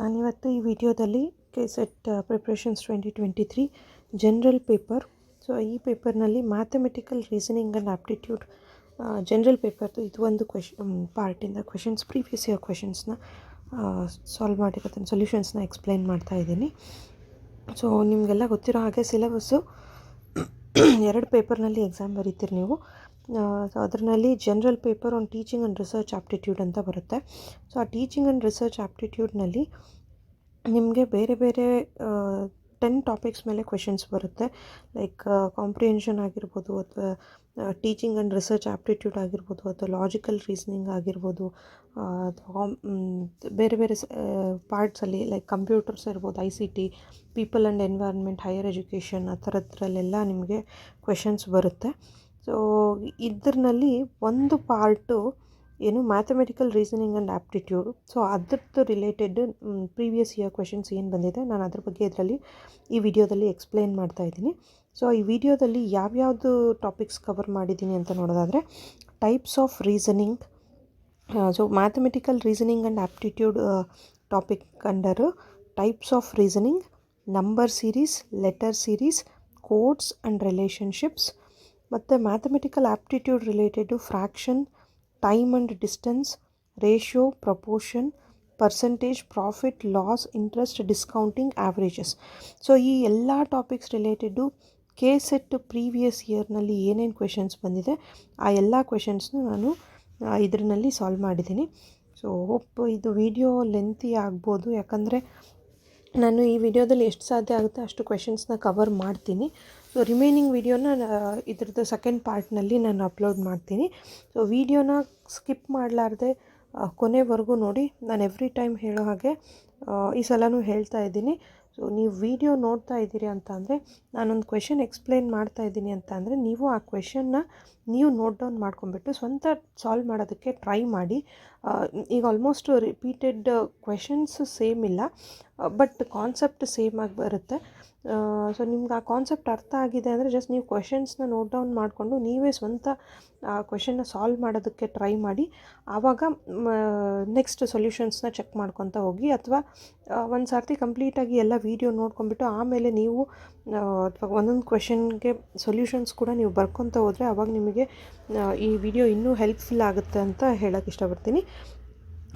ನಾನಿವತ್ತು ಈ ವಿಡಿಯೋದಲ್ಲಿ KSET preparations 2023 general paper. So ಈ ಪೇಪರ್ನಲ್ಲಿ mathematical reasoning and aptitude general ಪೇಪರ್ದು ಇದು ಒಂದು ಪಾರ್ಟಿಂದ ಕ್ವೆಶನ್ಸ್, ಪ್ರೀವಿಯಸ್ ಇಯರ್ ಕ್ವೆಶನ್ಸ್ನ ಸಾಲ್ವ್ ಮಾಡಿರೋದನ್ನು ಸೊಲ್ಯೂಷನ್ಸ್ನ ಎಕ್ಸ್ಪ್ಲೈನ್ ಮಾಡ್ತಾ ಇದ್ದೀನಿ. ಸೊ ನಿಮಗೆಲ್ಲ ಗೊತ್ತಿರೋ ಹಾಗೆ ಸಿಲೆಬಸ್ಸು 2 ಪೇಪರ್ನಲ್ಲಿ ಎಕ್ಸಾಮ್ ಬರೀತೀರಿ ನೀವು. ಸೊ ಅದರಲ್ಲಿ general paper on teaching and research aptitude ಅಂತ ಬರುತ್ತೆ. ಸೊ ಆ ಟೀಚಿಂಗ್ ಆ್ಯಂಡ್ ರಿಸರ್ಚ್ ಆಪ್ಟಿಟ್ಯೂಡ್ನಲ್ಲಿ ನಿಮಗೆ ಬೇರೆ ಬೇರೆ 10 ಟಾಪಿಕ್ಸ್ ಮೇಲೆ ಕ್ವೆಶನ್ಸ್ ಬರುತ್ತೆ. ಲೈಕ್ ಕಾಂಪ್ರಿಹೆನ್ಷನ್ ಆಗಿರ್ಬೋದು, ಅಥವಾ ಟೀಚಿಂಗ್ ಆ್ಯಂಡ್ ರಿಸರ್ಚ್ ಆಪ್ಟಿಟ್ಯೂಡ್ ಆಗಿರ್ಬೋದು, ಅಥವಾ ಲಾಜಿಕಲ್ ರೀಸನಿಂಗ್ ಆಗಿರ್ಬೋದು, ಅಥವಾ ಬೇರೆ ಬೇರೆ ಪಾರ್ಟ್ಸಲ್ಲಿ ಲೈಕ್ ಕಂಪ್ಯೂಟರ್ಸ್ ಇರ್ಬೋದು, ICT, people and environment, higher education, ಆ ಥರದ್ರಲ್ಲೆಲ್ಲ ನಿಮಗೆ ಕ್ವೆಶನ್ಸ್ ಬರುತ್ತೆ. ಸೊ ಇದರಲ್ಲಿ ಒಂದು ಪಾರ್ಟು ಏನು mathematical reasoning and aptitude. So ಅದ್ರದ್ದು ರಿಲೇಟೆಡ್ ಪ್ರೀವಿಯಸ್ ಇಯರ್ ಕ್ವೆಶನ್ಸ್ ಏನು ಬಂದಿದೆ ನಾನು ಅದ್ರ ಬಗ್ಗೆ ಇದರಲ್ಲಿ ಈ ವಿಡಿಯೋದಲ್ಲಿ ಎಕ್ಸ್ಪ್ಲೈನ್ ಮಾಡ್ತಾ ಇದ್ದೀನಿ. ಸೊ ಈ ವಿಡಿಯೋದಲ್ಲಿ ಯಾವ್ಯಾವುದು ಟಾಪಿಕ್ಸ್ ಕವರ್ ಮಾಡಿದ್ದೀನಿ ಅಂತ ನೋಡೋದಾದರೆ, types of reasoning. So mathematical reasoning and aptitude topic under types of reasoning, number series, letter series, codes and relationships. ಮತ್ತು mathematical aptitude related fraction, time and distance, ratio, proportion, percentage, profit, loss, interest, discounting, averages. So ಈ ಎಲ್ಲ topics related KSET previous ಇಯರ್ನಲ್ಲಿ ಏನೇನು questions ಬಂದಿದೆ ಆ ಎಲ್ಲ ಕ್ವೆಶನ್ಸ್ನು ನಾನು ಇದರಲ್ಲಿ ಸಾಲ್ವ್ ಮಾಡಿದ್ದೀನಿ. ಸೊ ಹೋಪ್ ಇದು ವಿಡಿಯೋ ಲೆಂತಿ ಆಗ್ಬೋದು, ಯಾಕಂದರೆ ನಾನು ಈ ವಿಡಿಯೋದಲ್ಲಿ ಎಷ್ಟು ಸಾಧ್ಯ ಆಗುತ್ತೆ ಅಷ್ಟು ಕ್ವೆಶನ್ಸ್ನ ಕವರ್ ಮಾಡ್ತೀನಿ. ಸೊ ರಿಮೈನಿಂಗ್ ವಿಡಿಯೋನ ಇದ್ರದ್ದು ಸೆಕೆಂಡ್ ಪಾರ್ಟ್ನಲ್ಲಿ ನಾನು ಅಪ್ಲೋಡ್ ಮಾಡ್ತೀನಿ. ಸೊ ವಿಡಿಯೋನ ಸ್ಕಿಪ್ ಮಾಡಲಾರ್ದೆ ಕೊನೆವರೆಗೂ ನೋಡಿ. ನಾನು ಎವ್ರಿ ಟೈಮ್ ಹೇಳೋ ಹಾಗೆ ಈ ಸಲನೂ ಹೇಳ್ತಾ ಇದ್ದೀನಿ. ಸೊ ನೀವು ವಿಡಿಯೋ ನೋಡ್ತಾ ಇದ್ದೀರಿ ಅಂತ ಅಂದರೆ, ನಾನೊಂದು ಕ್ವೆಶನ್ ಎಕ್ಸ್ಪ್ಲೈನ್ ಮಾಡ್ತಾ ಇದ್ದೀನಿ ಅಂತ ಅಂದರೆ, ನೀವು ಆ ಕ್ವೆಶನ್ನ ನೀವು ನೋಟ್ ಡೌನ್ ಮಾಡ್ಕೊಂಬಿಟ್ಟು ಸ್ವಂತ ಸಾಲ್ವ್ ಮಾಡೋದಕ್ಕೆ ಟ್ರೈ ಮಾಡಿ. ಈಗ ಆಲ್ಮೋಸ್ಟ್ ರಿಪೀಟೆಡ್ ಕ್ವೆಶನ್ಸ್ ಸೇಮ್ ಇಲ್ಲ, ಬಟ್ ಕಾನ್ಸೆಪ್ಟ್ ಸೇಮ್ ಆಗಿ ಬರುತ್ತೆ. ಸೊ ನಿಮ್ಗೆ ಆ ಕಾನ್ಸೆಪ್ಟ್ ಅರ್ಥ ಆಗಿದೆ ಅಂದರೆ ಜಸ್ಟ್ ನೀವು ಕ್ವೆಶನ್ಸ್ನ ನೋಟ್ ಡೌನ್ ಮಾಡಿಕೊಂಡು ನೀವೇ ಸ್ವಂತ ಕ್ವೆಶನ್ನ ಸಾಲ್ವ್ ಮಾಡೋದಕ್ಕೆ ಟ್ರೈ ಮಾಡಿ. ಆವಾಗ ನೆಕ್ಸ್ಟ್ ಸೊಲ್ಯೂಷನ್ಸ್ನ ಚೆಕ್ ಮಾಡ್ಕೊತ ಹೋಗಿ, ಅಥವಾ ಒಂದು ಸರ್ತಿ ಕಂಪ್ಲೀಟಾಗಿ ಎಲ್ಲ ವೀಡಿಯೋ ನೋಡ್ಕೊಂಬಿಟ್ಟು ಆಮೇಲೆ ನೀವು ಅಥವಾ ಒಂದೊಂದು ಕ್ವೆಶನ್ಗೆ ಸೊಲ್ಯೂಷನ್ಸ್ ಕೂಡ ನೀವು ಬರ್ಕೊತ ಹೋದರೆ ಆವಾಗ ನಿಮಗೆ ಈ ವಿಡಿಯೋ ಇನ್ನೂ ಹೆಲ್ಪ್ಫುಲ್ ಆಗುತ್ತೆ ಅಂತ ಹೇಳೋಕ್ಕೆ ಇಷ್ಟಪಡ್ತೀನಿ.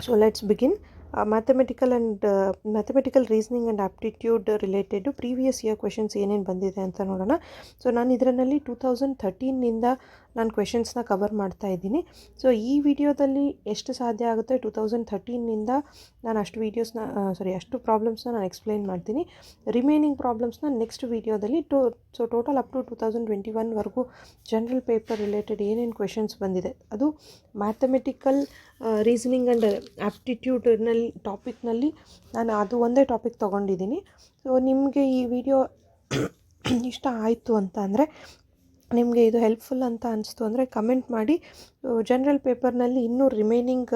So let's begin. Mathematical reasoning and aptitude related previous year questions ಏನೇನು ಬಂದಿದೆ ಅಂತ ನೋಡೋಣ. ಸೊ ನಾನು ಇದರಲ್ಲಿ 2013ನಿಂದ ನಾನು ಕ್ವೆಶನ್ಸ್ನ ಕವರ್ ಮಾಡ್ತಾ ಇದ್ದೀನಿ. ಸೊ ಈ ವಿಡಿಯೋದಲ್ಲಿ ಎಷ್ಟು ಸಾಧ್ಯ ಆಗುತ್ತೆ 2013ನಿಂದ ನಾನು ಅಷ್ಟು ಪ್ರಾಬ್ಲಮ್ಸ್ನ ನಾನು ಎಕ್ಸ್ಪ್ಲೈನ್ ಮಾಡ್ತೀನಿ. ರಿಮೈನಿಂಗ್ ಪ್ರಾಬ್ಲಮ್ಸ್ನ ನೆಕ್ಸ್ಟ್ ವಿಡಿಯೋದಲ್ಲಿ ಸೊ ಟೋಟಲ್ ಅಪ್ ಟು 2021ವರೆಗೂ ಜನರಲ್ ಪೇಪರ್ ರಿಲೇಟೆಡ್ ಏನೇನು ಕ್ವೆಶನ್ಸ್ ಬಂದಿದೆ ಅದು ಮ್ಯಾಥಮೆಟಿಕಲ್ ರೀಸನಿಂಗ್ ಆ್ಯಂಡ್ ಆಪ್ಟಿಟ್ಯೂಡ್ನಲ್ಲಿ ಟಾಪಿಕ್ನಲ್ಲಿ ನಾನು ಅದು ಒಂದೇ ಟಾಪಿಕ್ ತೊಗೊಂಡಿದ್ದೀನಿ. ಸೊ ನಿಮಗೆ ಈ ವಿಡಿಯೋ ಇಷ್ಟ ಆಯಿತು ಅಂತ ಅಂದರೆ, ನಿಮಗೆ ಇದು ಹೆಲ್ಪ್ಫುಲ್ ಅಂತ ಅನಿಸ್ತು ಅಂದರೆ ಕಮೆಂಟ್ ಮಾಡಿ. ಜನರಲ್ ಪೇಪರ್ನಲ್ಲಿ ಇನ್ನೂ ರಿಮೈನಿಂಗ್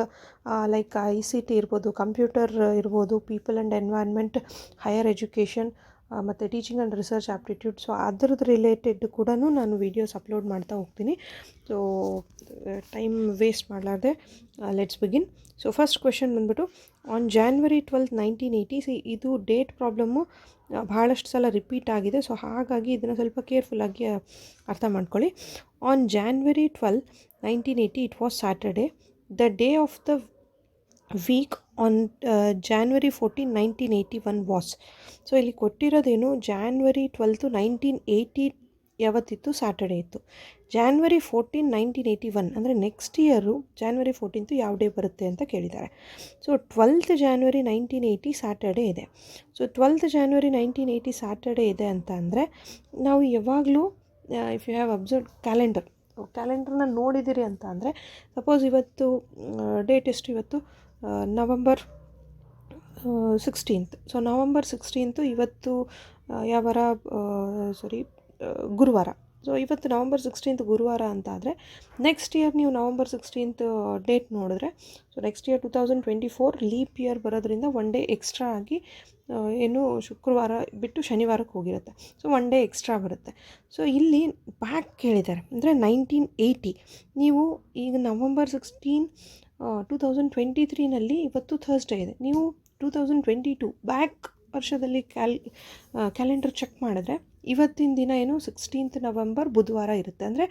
ಲೈಕ್ ICT ಇರ್ಬೋದು, ಕಂಪ್ಯೂಟರ್ ಇರ್ಬೋದು, people and environment, higher education, ಮತ್ತು teaching and research aptitude. So ಅದ್ರದ್ದು ರಿಲೇಟೆಡ್ ಕೂಡ ನಾನು ವೀಡಿಯೋಸ್ ಅಪ್ಲೋಡ್ ಮಾಡ್ತಾ ಹೋಗ್ತೀನಿ. ಸೊ ಟೈಮ್ ವೇಸ್ಟ್ ಮಾಡಲಾರ್ದೆ let's begin. So first question ಬಂದ್ಬಿಟ್ಟು, ಆನ್ January 12, 1980. ಇದು ಡೇಟ್ ಪ್ರಾಬ್ಲಮ್ಮು ಭಾಳಷ್ಟು ಸಲ ರಿಪೀಟ್ ಆಗಿದೆ. ಸೊ ಹಾಗಾಗಿ ಇದನ್ನು ಸ್ವಲ್ಪ ಕೇರ್ಫುಲ್ಲಾಗಿ ಅರ್ಥ ಮಾಡ್ಕೊಳ್ಳಿ. On January 12, 1980 it was Saturday. The day of the week on January 14, 1981 was. So ಇಲ್ಲಿ ಕೊಟ್ಟಿರೋದೇನು, January 12, 1980 ಯಾವತ್ತಿತ್ತು, ಸ್ಯಾಟರ್ಡೇ ಇತ್ತು. January 14, 1981 ಅಂದರೆ ನೆಕ್ಸ್ಟ್ ಇಯರು January 14 ಯಾವ ಡೇ ಬರುತ್ತೆ ಅಂತ ಕೇಳಿದ್ದಾರೆ. ಸೊ 12th January 1980 ಸ್ಯಾಟರ್ಡೇ ಇದೆ. ಸೊ 12th January 1980 ಸ್ಯಾಟರ್ಡೇ ಇದೆ ಅಂತ ಅಂದರೆ ನಾವು ಯಾವಾಗಲೂ ಇಫ್ ಯು ಹ್ಯಾವ್ ಅಬ್ಸರ್ವ್ ಕ್ಯಾಲೆಂಡರ್ನ ನೋಡಿದ್ದೀರಿ ಅಂತ ಅಂದರೆ, ಸಪೋಸ್ ಇವತ್ತು ಡೇಟ್ ಎಷ್ಟು, ಇವತ್ತು November 16th. So November 16th ಇವತ್ತು ಯಾವಾರ ಗುರುವಾರ. ಸೊ ಇವತ್ತು November 16th ಗುರುವಾರ ಅಂತ ಆದರೆ, ನೆಕ್ಸ್ಟ್ ಇಯರ್ ನೀವು November 16th ಡೇಟ್ ನೋಡಿದ್ರೆ, so next year 2024 leap year ಬರೋದ್ರಿಂದ ಒನ್ ಡೇ ಎಕ್ಸ್ಟ್ರಾ ಆಗಿ ಏನು ಶುಕ್ರವಾರ ಬಿಟ್ಟು ಶನಿವಾರಕ್ಕೆ ಹೋಗಿರುತ್ತೆ. ಸೊ ಒನ್ ಡೇ ಎಕ್ಸ್ಟ್ರಾ ಬರುತ್ತೆ. ಸೊ ಇಲ್ಲಿ ಬ್ಯಾಕ್ ಕೇಳಿದ್ದಾರೆ ಅಂದರೆ 1980. ನೀವು ಈಗ November 16, 2023ನಲ್ಲಿ ಇವತ್ತು ಥರ್ಸ್ಡೇ ಇದೆ. ನೀವು 2022 ಬ್ಯಾಕ್ ವರ್ಷದಲ್ಲಿ ಕ್ಯಾಲೆಂಡರ್ ಚೆಕ್ ಮಾಡಿದ್ರೆ ಇವತ್ತಿನ ದಿನ ಏನು 16th ನವಂಬರ್ ಬುಧವಾರ ಇರುತ್ತೆ, ಅಂದರೆ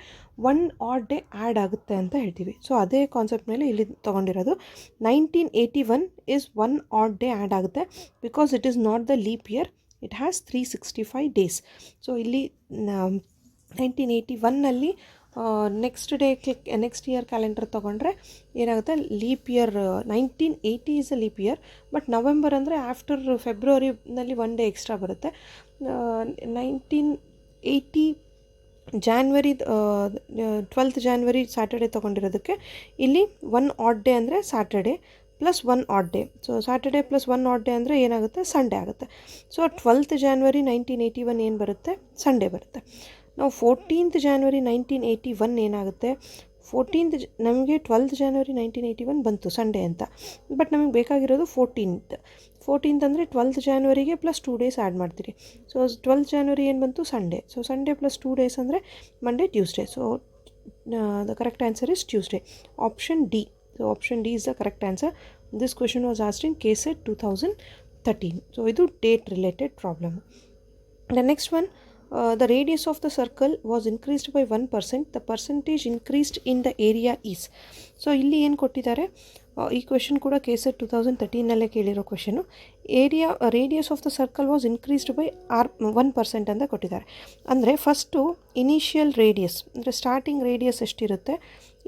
1 ಆಡ್ ಡೇ ಆ್ಯಡ್ ಆಗುತ್ತೆ ಅಂತ ಹೇಳ್ತೀವಿ. ಸೊ ಅದೇ ಕಾನ್ಸೆಪ್ಟ್ ಮೇಲೆ ಇಲ್ಲಿ ತೊಗೊಂಡಿರೋದು. 1981 ಈಸ್ 1 ಆಡ್ ಡೇ ಆ್ಯಡ್ ಆಗುತ್ತೆ because it is not the leap year, it has 365 days. So ಇಲ್ಲಿ 1981ನಲ್ಲಿ ನೆಕ್ಸ್ಟ್ ಇಯರ್ ಕ್ಯಾಲೆಂಡರ್ ತೊಗೊಂಡ್ರೆ ಏನಾಗುತ್ತೆ, leap year 1980 is a leap year, but November ಅಂದರೆ ಆಫ್ಟರ್ ಫೆಬ್ರವರಿನಲ್ಲಿ 1 ಡೇ ಎಕ್ಸ್ಟ್ರಾ ಬರುತ್ತೆ. 1980 ಜಾನ್ವರಿ 12th ಜಾನ್ವರಿ ಸ್ಯಾಟರ್ಡೇ ತೊಗೊಂಡಿರೋದಕ್ಕೆ ಇಲ್ಲಿ 1 ಆಡ್ ಡೇ ಅಂದರೆ Saturday plus 1 odd day. So Saturday plus 1 odd day ಅಂದರೆ ಏನಾಗುತ್ತೆ, ಸಂಡೇ ಆಗುತ್ತೆ. ಸೊ 12th ಜಾನ್ವರಿ 1981 ಏನು ಬರುತ್ತೆ, ಸಂಡೇ ಬರುತ್ತೆ. ನಾವು 14th ಜಾನ್ವರಿ 1981 ಏನಾಗುತ್ತೆ, ನಮಗೆ 12th ಜಾನ್ವರಿ 1981 ಬಂತು ಸಂಡೇ ಅಂತ, ಬಟ್ ನಮಗೆ ಬೇಕಾಗಿರೋದು 14th ಅಂದರೆ 12th ಜಾನ್ವರಿಗೆ ಪ್ಲಸ್ 2 ಡೇಸ್ ಆ್ಯಡ್ ಮಾಡ್ತೀರಿ. ಸೊ 12th ಜಾನ್ವರಿ ಏನು ಬಂತು, Sunday. So Sunday plus 2 days ಅಂದರೆ Monday, Tuesday. So the correct answer is Tuesday. Option D. So option D is the correct answer. This question was asked in KSET 2013. So ಇದು date related problem. The next one, the radius of the circle was increased by 1%. The percentage increased in the area is. So ಇಲ್ಲಿ ಏನು ಕೊಟ್ಟಿದ್ದಾರೆ, ಈ question ಕೂಡ KSET 2013ನಲ್ಲೇ ಕೇಳಿರೋ question. Radius of the circle was increased by 1% ಅಂತ ಕೊಟ್ಟಿದ್ದಾರೆ. ಅಂದರೆ ಫಸ್ಟು ಇನಿಷಿಯಲ್ ರೇಡಿಯಸ್ ಅಂದರೆ ಸ್ಟಾರ್ಟಿಂಗ್ ರೇಡಿಯಸ್ ಎಷ್ಟಿರುತ್ತೆ,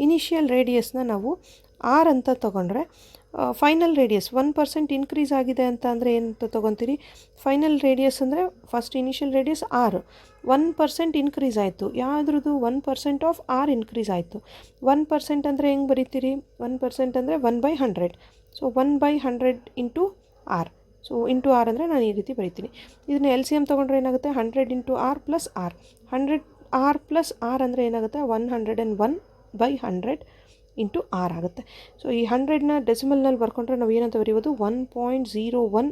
ಇನಿಷಿಯಲ್ ರೇಡಿಯಸ್ನ ನಾವು ಆರ್ ಅಂತ ತೊಗೊಂಡ್ರೆ ಫೈನಲ್ ರೇಡಿಯಸ್ 1% ಇನ್ಕ್ರೀಸ್ ಆಗಿದೆ ಅಂತ ಅಂದರೆ ಏನಂತ ತೊಗೊತೀರಿ, ಫೈನಲ್ ರೇಡಿಯಸ್ ಅಂದರೆ first initial radius R, 1% increase ಆಯಿತು. ಯಾವುದ್ರದ್ದು 1% ಆಫ್ ಆರ್ ಇನ್ಕ್ರೀಸ್ ಆಯಿತು. 1% ಅಂದರೆ ಹೆಂಗೆ ಬರೀತೀರಿ, 1% ಅಂದರೆ 1/100. So 1/100 into R. So into R ಅಂದರೆ ನಾನು ಈ ರೀತಿ ಬರೀತೀನಿ. ಇದನ್ನು LCM ತೊಗೊಂಡ್ರೆ ಏನಾಗುತ್ತೆ, 100 into R plus R. 100 R plus R ಅಂದರೆ ಏನಾಗುತ್ತೆ, 101/100 ಇಂಟು ಆರ್ ಆಗುತ್ತೆ. ಸೊ ಈ 100ನ ಡೆಸಿಮಲ್ನಲ್ಲಿ ಬರ್ಕೊಂಡ್ರೆ ನಾವು ಏನಂತ ಬರೀಬೋದು, 1.01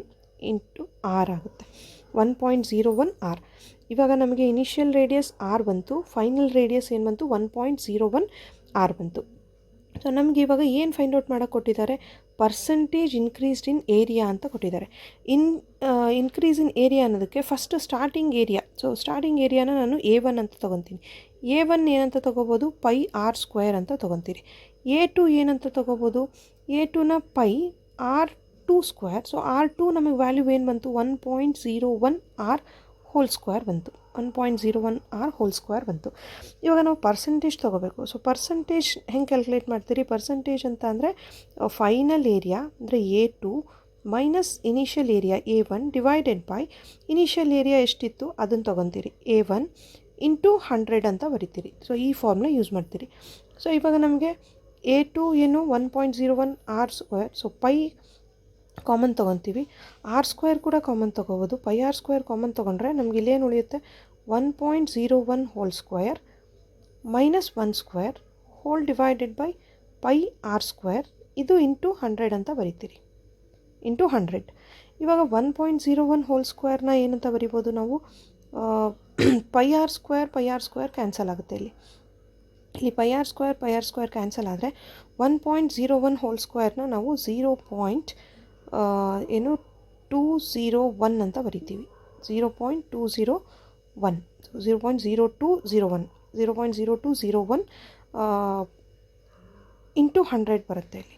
ಇಂಟು ಆರ್ ಆಗುತ್ತೆ. 1.01 ಆರ್. ಇವಾಗ ನಮಗೆ ಇನಿಷಿಯಲ್ ರೇಡಿಯಸ್ ಆರ್ ಬಂತು, ಫೈನಲ್ ರೇಡಿಯಸ್ ಏನು ಬಂತು, 1.01 ಆರ್ ಬಂತು. ಸೊ ನಮಗೆ ಇವಾಗ ಏನು ಫೈಂಡ್ ಔಟ್ ಮಾಡೋಕ್ಕೆ ಕೊಟ್ಟಿದ್ದಾರೆ, ಪರ್ಸೆಂಟೇಜ್ ಇನ್ಕ್ರೀಸ್ಡ್ ಇನ್ ಏರಿಯಾ ಅಂತ ಕೊಟ್ಟಿದ್ದಾರೆ. ಇನ್ಕ್ರೀಸ್ ಇನ್ ಏರಿಯಾ ಅನ್ನೋದಕ್ಕೆ first starting area. So starting ಏರಿಯಾನ ನಾನು A1 ಅಂತ ತೊಗೊತೀನಿ. A1 ಏನಂತ ತೊಗೋಬೋದು, πr² ಅಂತ ತೊಗೊತೀರಿ. A2 ಏನಂತ ತೊಗೋಬೋದು, A2ನ πr². ಸೊ R2 ನಮಗೆ ವ್ಯಾಲ್ಯೂ ಏನು ಬಂತು, 1.01 ಆರ್ ಹೋಲ್ ಸ್ಕ್ವೇರ್ ಬಂತು. 1.01 ಆರ್ ಹೋಲ್ ಸ್ಕ್ವೇರ್ ಬಂತು. ಇವಾಗ ನಾವು ಪರ್ಸೆಂಟೇಜ್ ತೊಗೋಬೇಕು. ಸೊ ಪರ್ಸೆಂಟೇಜ್ ಹೆಂಗೆ ಕ್ಯಾಲ್ಕುಲೇಟ್ ಮಾಡ್ತೀರಿ, ಪರ್ಸೆಂಟೇಜ್ ಅಂತ ಅಂದರೆ ಫೈನಲ್ ಏರಿಯಾ ಅಂದರೆ A2 minus initial area A1 divided by initial area ಎಷ್ಟಿತ್ತು ಅದನ್ನು ತೊಗೊತೀರಿ, A1 ಇಂಟು 100 ಅಂತ ಬರಿತೀರಿ. ಸೊ ಈ ಫಾರ್ಮ್ನ ಯೂಸ್ ಮಾಡ್ತೀರಿ. ಸೊ ಇವಾಗ ನಮಗೆ A2 ಏನು 1.01 ಆರ್². ಸೊ ಪೈ ಕಾಮನ್ ತೊಗೊತೀವಿ, R² ಕೂಡ ಕಾಮನ್ ತೊಗೋಬೋದು. πr² ಕಾಮನ್ ತೊಗೊಂಡ್ರೆ ನಮ್ಗೆ ಇಲ್ಲೇನು ಉಳಿಯುತ್ತೆ, 1.01 whole square minus 1² whole divided by πr². ಇದು ಇಂಟು 100 ಅಂತ ಬರಿತೀರಿ, ಇಂಟು 100. ಇವಾಗ 1.01 ಹೋಲ್ ಸ್ಕ್ವೇರ್ನ ಏನಂತ ಬರಿಬೋದು ನಾವು, πr² ಕ್ಯಾನ್ಸಲ್ ಆಗುತ್ತೆ. ಇಲ್ಲಿ πr² ಕ್ಯಾನ್ಸಲ್ ಆದರೆ 1.01 ಹೋಲ್ ಸ್ಕ್ವೇರ್ನ ನಾವು 0.201 ಅಂತ ಬರಿತೀವಿ. 0.201 0.0201 ಇಂಟು 100 ಬರುತ್ತೆ. ಇಲ್ಲಿ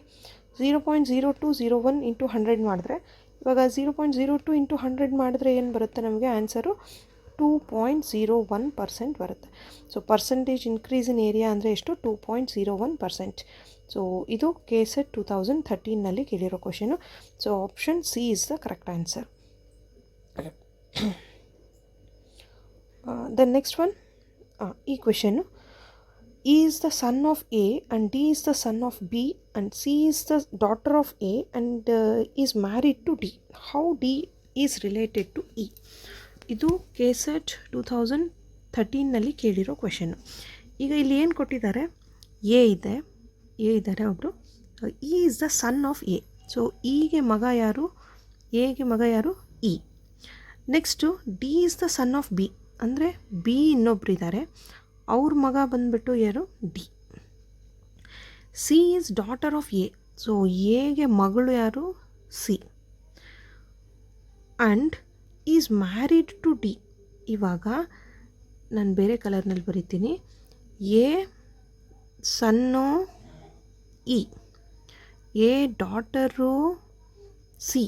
0.0201 ಇಂಟು 100 ಮಾಡಿದ್ರೆ, ಇವಾಗ 0.02 ಇಂಟು 100 ಮಾಡಿದ್ರೆ ಏನು ಬರುತ್ತೆ ನಮಗೆ ಆನ್ಸರು, 2.01% ಬರುತ್ತೆ. So percentage increase in area ಅಂದರೆ ಎಷ್ಟು, 2.01%. ಸೊ ಇದು KSET 2013ನಲ್ಲಿ ಕೇಳಿರೋ question. So option C is the correct answer. The next one, ಈ ಕ್ವೆಶನ್ನು, E is the son of A and D is the son of B and C is the daughter of A and is married to D. How D is related to E? ಇದು KSET 2013ನಲ್ಲಿ ಕೇಳಿರೋ question. ಈಗ ಇಲ್ಲಿ ಏನು ಕೊಟ್ಟಿದ್ದಾರೆ, A ಇದ್ದಾರೆ ಒಬ್ಬರು. E is the son of A. So ಇಗೆ ಮಗ ಯಾರು, ಎಗೆ ಮಗ ಯಾರು, E. Next D is the son of B ಅಂದರೆ B ಇನ್ನೊಬ್ರು ಇದ್ದಾರೆ, ಅವ್ರ ಮಗ ಬಂದುಬಿಟ್ಟು ಯಾರು, D. C is daughter of A. So ಎಗೆ ಮಗಳು ಯಾರು, C. And is married to D. ಇವಾಗ ನಾನು ಬೇರೆ ಕಲರ್ನಲ್ಲಿ ಬರಿತೀನಿ. A son E, A daughter C,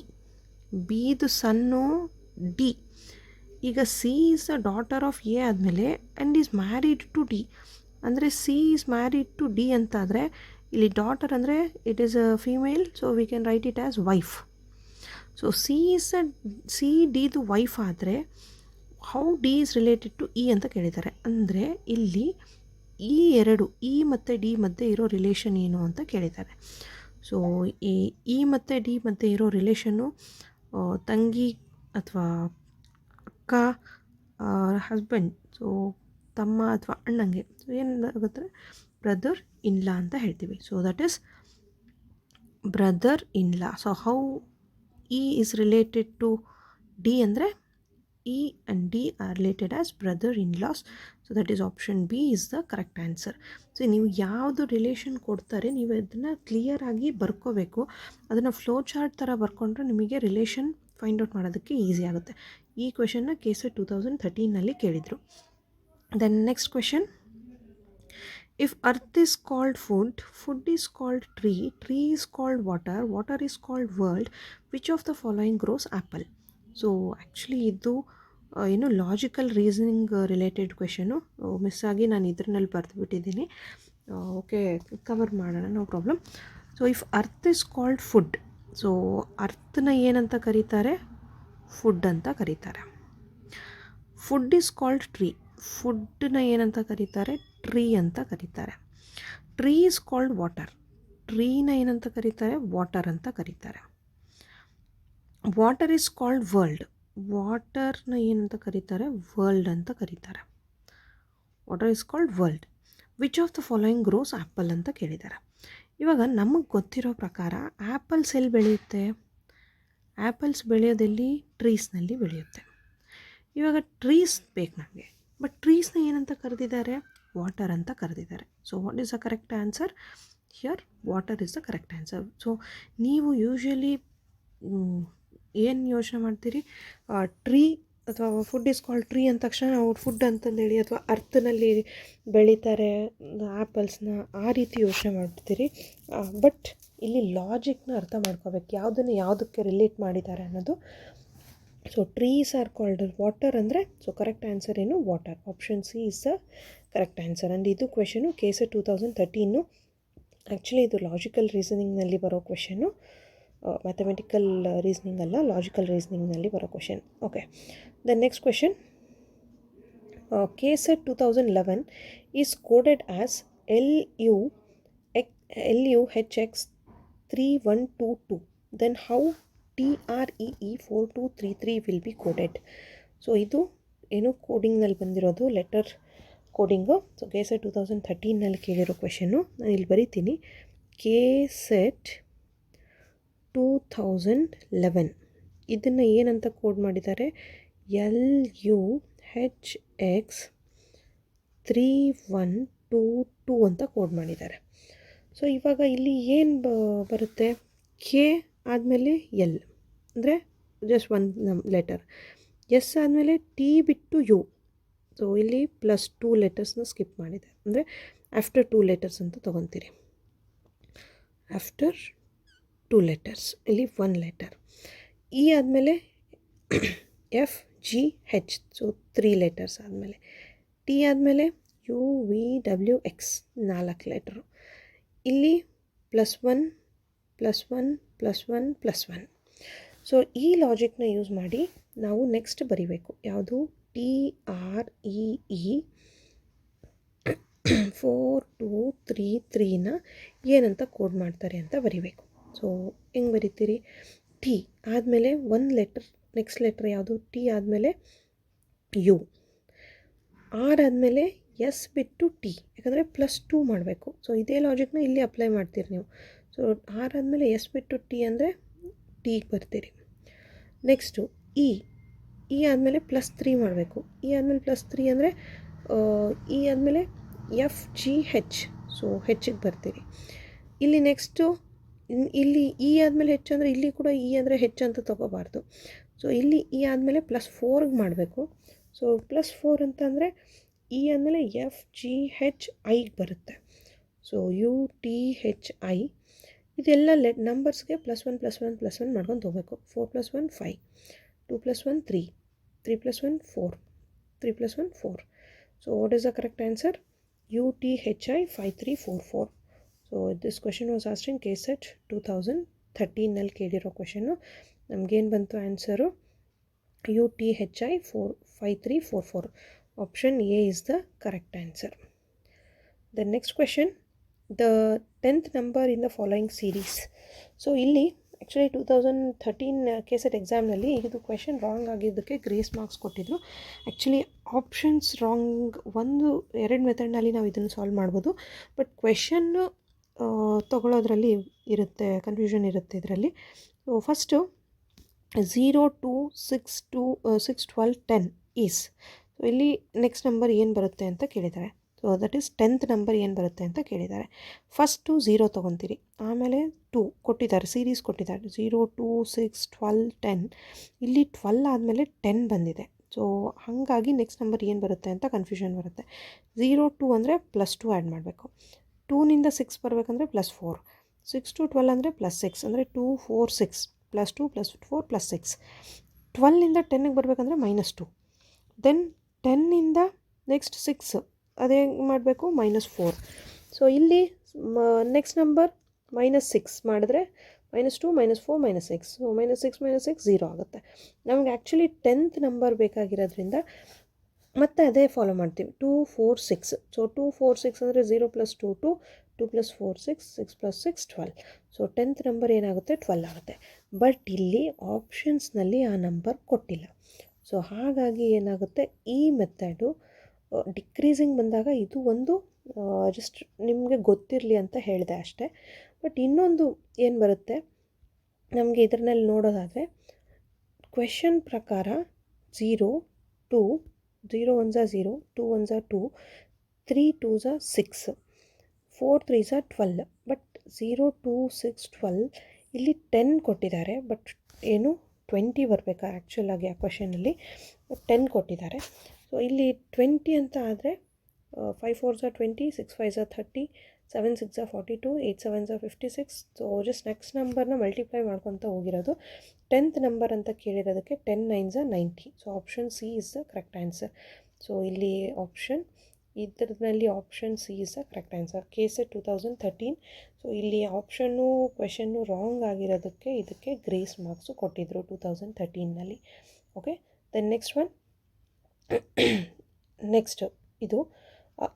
ಬಿದು ಸನ್ನು ಡಿ. ಈಗ C is a daughter of A ಆದಮೇಲೆ and is married to D ಅಂದರೆ C is married to D ಅಂತಾದರೆ ಇಲ್ಲಿ ಡಾಟರ್ ಅಂದರೆ it is a female, so we can write it as wife. So C ಡಿದು wife ಆದರೆ how D is related to E ಅಂತ ಕೇಳಿದ್ದಾರೆ. ಅಂದರೆ ಇಲ್ಲಿ ಈ ಎರಡು ಇ ಮತ್ತು ಡಿ ಮಧ್ಯೆ ಇರೋ ರಿಲೇಷನ್ ಏನು ಅಂತ ಕೇಳಿದ್ದಾರೆ. ಸೊ ಇ ಮತ್ತು ಡಿ ಮಧ್ಯೆ ಇರೋ ರಿಲೇಷನ್ನು ತಂಗಿ ಅಥವಾ ಅಕ್ಕ, ಹಸ್ಬೆಂಡ್, ಸೊ ತಮ್ಮ ಅಥವಾ ಅಣ್ಣಂಗೆ, ಸೊ ಏನಾಗುತ್ತೆ ಬ್ರದರ್ ಇನ್ ಲಾ ಅಂತ ಹೇಳ್ತೀವಿ. So that is brother in law. So how E is related to D ಅಂದರೆ E and D are related as brother in laws. So that is option B is the correct answer. So ನೀವು ಯಾವುದು relation ಕೊಡ್ತಾರೆ ನೀವು ಅದನ್ನು ಕ್ಲಿಯರಾಗಿ ಬರ್ಕೋಬೇಕು. ಅದನ್ನು flow chart ಥರ ಬರ್ಕೊಂಡ್ರೆ ನಿಮಗೆ ರಿಲೇಷನ್ ಫೈಂಡ್ ಔಟ್ ಮಾಡೋದಕ್ಕೆ ಈಸಿ ಆಗುತ್ತೆ. ಈ ಕ್ವೆಶನ್ನ KSET 2013ನಲ್ಲಿ ಕೇಳಿದರು. Then next question, if earth is called food, food is called tree, tree is called water, water is called world, which of the following grows apple? So actually ಇದು ಏನು logical reasoning related question. Miss ಆಗಿ ನಾನು ಇದರಲ್ಲಿ ಬರೆದುಬಿಟ್ಟಿದ್ದೀನಿ. Okay, cover ಮಾಡೋಣ, no problem. So if earth is called food, so ಅರ್ಥನ ಏನಂತ ಕರೀತಾರೆ? ಫುಡ್ ಅಂತ ಕರೀತಾರೆ. ಫುಡ್ ಈಸ್ ಕಾಲ್ಡ್ ಟ್ರೀ, ಫುಡ್ನ ಏನಂತ ಕರೀತಾರೆ? ಟ್ರೀ ಅಂತ ಕರೀತಾರೆ. ಟ್ರೀ ಈಸ್ ಕಾಲ್ಡ್ ವಾಟರ್, ಟ್ರೀನ ಏನಂತ ಕರೀತಾರೆ? ವಾಟರ್ ಅಂತ ಕರೀತಾರೆ. ವಾಟರ್ ಈಸ್ ಕಾಲ್ಡ್ ವರ್ಲ್ಡ್, ವಾಟರ್ನ ಏನಂತ ಕರೀತಾರೆ? ವರ್ಲ್ಡ್ ಅಂತ ಕರೀತಾರೆ. Water is called world. Which of the following grows apple ಅಂತ ಕೇಳಿದ್ದಾರೆ. ಇವಾಗ ನಮಗೆ ಗೊತ್ತಿರೋ ಪ್ರಕಾರ ಆ್ಯಪಲ್ಸ್ ಎಲ್ಲಿ ಬೆಳೆಯುತ್ತೆ? ಆ್ಯಪಲ್ಸ್ ಬೆಳೆಯೋದೆಲ್ಲಿ? ಟ್ರೀಸ್ನಲ್ಲಿ ಬೆಳೆಯುತ್ತೆ. ಇವಾಗ ಟ್ರೀಸ್ ಬೇಕು ನಮಗೆ, ಬಟ್ ಟ್ರೀಸ್ನ ಏನಂತ ಕರೆದಿದ್ದಾರೆ? ವಾಟರ್ ಅಂತ ಕರೆದಿದ್ದಾರೆ. So what is the correct answer? Here water is the correct answer. So ನೀವು ಯೂಶ್ವಲಿ ಏನು ಯೋಚನೆ ಮಾಡ್ತೀರಿ? ಟ್ರೀ ಅಥವಾ ಫುಡ್ ಈಸ್ ಕಾಲ್ಡ್ ಟ್ರೀ ಅಂದ ತಕ್ಷಣ ನಾವು ಫುಡ್ ಅಂತಂದೇಳಿ ಅಥವಾ ಅರ್ಥನಲ್ಲಿ ಬೆಳೀತಾರೆ ಆ್ಯಪಲ್ಸ್ನ ಆ ರೀತಿ ಯೋಚನೆ ಮಾಡ್ತೀರಿ. ಬಟ್ ಇಲ್ಲಿ ಲಾಜಿಕ್ನ ಅರ್ಥ ಮಾಡ್ಕೋಬೇಕು, ಯಾವುದನ್ನು ಯಾವುದಕ್ಕೆ ರಿಲೇಟ್ ಮಾಡಿದ್ದಾರೆ ಅನ್ನೋದು. So trees are called water ಅಂದರೆ, ಸೊ ಕರೆಕ್ಟ್ ಆನ್ಸರ್ ಏನು? Water. Option C is the correct answer. And ಇದು ಕ್ವೆಶನು KSET 2013. ಆ್ಯಕ್ಚುಲಿ ಇದು ಲಾಜಿಕಲ್ ರೀಸನಿಂಗ್ನಲ್ಲಿ ಬರೋ ಕ್ವೆಶನ್ನು, ಮ್ಯಾಥಮೆಟಿಕಲ್ ರೀಸನಿಂಗ್ ಅಲ್ಲ, ಲಾಜಿಕಲ್ ರೀಸನಿಂಗ್ನಲ್ಲಿ ಬರೋ question. Okay, the next question, KSET 2011 is coded as LUHX3122. Then how TREE 4233 will be coded? So ಇದು ಏನು ಕೋಡಿಂಗ್ನಲ್ಲಿ ಬಂದಿರೋದು, ಲೆಟರ್ ಕೋಡಿಂಗು. ಸೊ KSET 2013ನಲ್ಲಿ ಕೇಳಿರೋ ಕ್ವೆಶನ್ನು ನಾನು ಇಲ್ಲಿ ಬರಿತೀನಿ. KSET 2011 ಇದನ್ನು ಏನಂತ ಕೋಡ್ ಮಾಡಿದ್ದಾರೆ? LUHX3122 ಅಂತ ಕೋಡ್ ಮಾಡಿದ್ದಾರೆ. ಸೊ ಇವಾಗ ಇಲ್ಲಿ ಏನು ಬರುತ್ತೆ? ಕೆ ಆದಮೇಲೆ ಎಲ್ ಅಂದರೆ ಜಸ್ಟ್ ಒಂದು ಲೆಟರ್, ಎಸ್ ಆದಮೇಲೆ ಟಿ ಬಿಟ್ಟು ಯು. ಸೊ ಇಲ್ಲಿ +2 ಲೆಟರ್ಸ್ನ ಸ್ಕಿಪ್ ಮಾಡಿದೆ, ಅಂದರೆ ಆಫ್ಟರ್ 2 ಲೆಟರ್ಸ್ ಅಂತ ತೊಗೊತೀರಿ. ಆಫ್ಟರ್ 2 ಲೆಟರ್ಸ್, ಇಲ್ಲಿ 1 ಲೆಟರ್. ಇ ಆದಮೇಲೆ FGH, ಸೊ 3 ಲೆಟರ್ಸ್ ಆದಮೇಲೆ. ಟಿ ಆದಮೇಲೆ UVWX 4 ಲೆಟರು. ಇಲ್ಲಿ +1 +1 +1 +1. ಸೊ ಈ ಲಾಜಿಕ್ನ ಯೂಸ್ ಮಾಡಿ ನಾವು ನೆಕ್ಸ್ಟ್ ಬರಿಬೇಕು. ಯಾವುದು? TREE 4233ನ ಏನಂತ ಕೋಡ್ ಮಾಡ್ತಾರೆ ಅಂತ ಬರಿಬೇಕು. ಸೊ ಹೆಂಗೆ ಬರಿತೀರಿ? ಟಿ ಆದಮೇಲೆ 1 ಲೆಟರ್, ನೆಕ್ಸ್ಟ್ ಲೆಟರ್ ಯಾವುದು? ಟಿ ಆದಮೇಲೆ ಯು. ಆರ್ ಆದಮೇಲೆ ಎಸ್ ಬಿಟ್ಟು ಟಿ, ಯಾಕಂದರೆ +2 ಮಾಡಬೇಕು. ಸೊ ಇದೇ ಲಾಜಿಕ್ನ ಇಲ್ಲಿ ಅಪ್ಲೈ ಮಾಡ್ತೀರಿ ನೀವು. ಸೊ ಆರ್ ಆದಮೇಲೆ ಎಸ್ ಬಿಟ್ಟು ಟಿ ಅಂದರೆ ಟಿಗೆ ಬರ್ತೀರಿ. ನೆಕ್ಸ್ಟು ಇ ಆದಮೇಲೆ +3 ಮಾಡಬೇಕು. ಇ ಆದಮೇಲೆ +3 ಅಂದರೆ ಇ ಆದಮೇಲೆ FGH, ಸೊ ಹೆಚ್ಚಿಗೆ ಬರ್ತೀರಿ. ಇಲ್ಲಿ ನೆಕ್ಸ್ಟು ಇಲ್ಲಿ ಇ ಆದಮೇಲೆ ಹೆಚ್ಚು ಅಂದರೆ ಇಲ್ಲಿ ಕೂಡ ಇ ಅಂದರೆ ಹೆಚ್ಚು ಅಂತ ತೊಗೋಬಾರ್ದು. ಸೊ ಇಲ್ಲಿ ಇ ಆದಮೇಲೆ +4ಗೆ ಮಾಡಬೇಕು. ಸೊ +4 ಅಂತ ಅಂದರೆ ಇ ಆದಮೇಲೆ FGHIಗೆ ಬರುತ್ತೆ. ಸೊ UTHI ಇದೆಲ್ಲ ನಂಬರ್ಸ್ಗೆ +1 ಮಾಡ್ಕೊಂಡು ಹೋಗಬೇಕು. 4 + 1 5, 2 + 1 3, 3 + 1 4, 3 + 1 4. So what is the correct answer? UTHI 5344. So this question was asked in KSET 2013 ಕೇಳಿರೋ ಕ್ವೆಶನ್ನು. ನಮಗೇನು ಬಂತು answer? UTHI 5344. Option A is the correct answer. The next question, the 10th number in the following series. So ಇಲ್ಲಿ actually 2013 KSET ಎಕ್ಸಾಮ್ನಲ್ಲಿ ಇದು question wrong ಆಗಿದ್ದಕ್ಕೆ grace marks ಕೊಟ್ಟಿದ್ರು. Actually options wrong 2 ಮೆಥಡ್ನಲ್ಲಿ ನಾವು ಇದನ್ನು ಸಾಲ್ವ್ ಮಾಡ್ಬೋದು. ಬಟ್ ಕ್ವೆಶನ್ನು ತೊಗೊಳೋದ್ರಲ್ಲಿ ಇರುತ್ತೆ, confusion ಇರುತ್ತೆ ಇದರಲ್ಲಿ. So first 0 2 6 2 6 12 10 is. ಸೊ ಇಲ್ಲಿ ನೆಕ್ಸ್ಟ್ ನಂಬರ್ ಏನು ಬರುತ್ತೆ ಅಂತ ಕೇಳಿದ್ದಾರೆ. So that is 10th number ಏನು ಬರುತ್ತೆ ಅಂತ ಕೇಳಿದ್ದಾರೆ. ಫಸ್ಟು 0 ತೊಗೊತೀರಿ, ಆಮೇಲೆ 2 ಕೊಟ್ಟಿದ್ದಾರೆ, ಸೀರೀಸ್ ಕೊಟ್ಟಿದ್ದಾರೆ 0 2 6 12 10. ಇಲ್ಲಿ 12 ಆದಮೇಲೆ 10 ಬಂದಿದೆ. ಸೊ ಹಾಗಾಗಿ ನೆಕ್ಸ್ಟ್ ನಂಬರ್ ಏನು ಬರುತ್ತೆ ಅಂತ ಕನ್ಫ್ಯೂಷನ್ ಬರುತ್ತೆ. 0 2 ಅಂದರೆ +2 ಆ್ಯಡ್ ಮಾಡಬೇಕು. 2ನಿಂದ 6 ಬರಬೇಕಂದ್ರೆ +4, 6 to 12 ಅಂದರೆ +6 ಅಂದರೆ 2 4 6 +2 +4 +6. 12ನಿಂದ 10ಗೆ ಬರಬೇಕಂದ್ರೆ -2. ದೆನ್ 10ನಿಂದ ನೆಕ್ಸ್ಟ್ 6 ಅದೇ ಮಾಡಬೇಕು -4. ಸೊ ಇಲ್ಲಿ ನೆಕ್ಸ್ಟ್ ನಂಬರ್ -6 ಮಾಡಿದ್ರೆ -2 -4 -6. ಸೊ -6 -6 0 ಆಗುತ್ತೆ. ನಮಗೆ ಆ್ಯಕ್ಚುಲಿ 10th ನಂಬರ್ ಬೇಕಾಗಿರೋದ್ರಿಂದ ಮತ್ತೆ ಅದೇ ಫಾಲೋ ಮಾಡ್ತೀವಿ. 2 4 6. ಸೊ 2 4 6 ಅಂದರೆ 0 + 2 2, 2 + 4 6, 6 + 6 12. ಸೊ 10th ನಂಬರ್ ಏನಾಗುತ್ತೆ? 12 ಆಗುತ್ತೆ. ಬಟ್ ಇಲ್ಲಿ ಆಪ್ಷನ್ಸ್ನಲ್ಲಿ ಆ ನಂಬರ್ ಕೊಟ್ಟಿಲ್ಲ. ಸೊ ಹಾಗಾಗಿ ಏನಾಗುತ್ತೆ, ಈ ಮೆಥಡು ಡಿಕ್ರೀಸಿಂಗ್ ಬಂದಾಗ ಇದು ಒಂದು ಜಸ್ಟ್ ನಿಮಗೆ ಗೊತ್ತಿರಲಿ ಅಂತ ಹೇಳಿದೆ ಅಷ್ಟೇ. ಬಟ್ ಇನ್ನೊಂದು ಏನು ಬರುತ್ತೆ ನಮಗೆ ಇದರಲ್ಲಿ ನೋಡೋದಾದರೆ, ಕ್ವೆಶನ್ ಪ್ರಕಾರ 0 2 0 1 0, 2 1 2, 3 2 6, 4 3 12. ಬಟ್ 0 2 6 12 ಇಲ್ಲಿ 10 ಕೊಟ್ಟಿದ್ದಾರೆ. ಬಟ್ ಏನು 20 ಬರಬೇಕಾ ಆ್ಯಕ್ಚುಲಾಗಿ ಆ ಕ್ವೆಶನಲ್ಲಿ, 10 ಕೊಟ್ಟಿದ್ದಾರೆ. ಸೊ ಇಲ್ಲಿ 20 ಅಂತ ಆದರೆ 5 4 20, 6 5 30, 7 6 42, 8 7 56. ಸೊ ಜಸ್ಟ್ ನೆಕ್ಸ್ಟ್ ನಂಬರ್ನ ಮಲ್ಟಿಪ್ಲೈ ಮಾಡ್ಕೊತ ಹೋಗಿರೋದು. 10th ನಂಬರ್ ಅಂತ ಕೇಳಿರೋದಕ್ಕೆ 10 9 90. So option C is the correct answer. So ಇಲ್ಲಿ ಇದರಲ್ಲಿ option C is the correct answer. KSET 2013. So ಇಲ್ಲಿ ಆಪ್ಷನ್ನು ಕ್ವೆಶನ್ನು ರಾಂಗ್ ಆಗಿರೋದಕ್ಕೆ ಇದಕ್ಕೆ ಗ್ರೇಸ್ ಮಾರ್ಕ್ಸು ಕೊಟ್ಟಿದ್ದರು 2013ನಲ್ಲಿ. Okay, then next one. Next ಇದು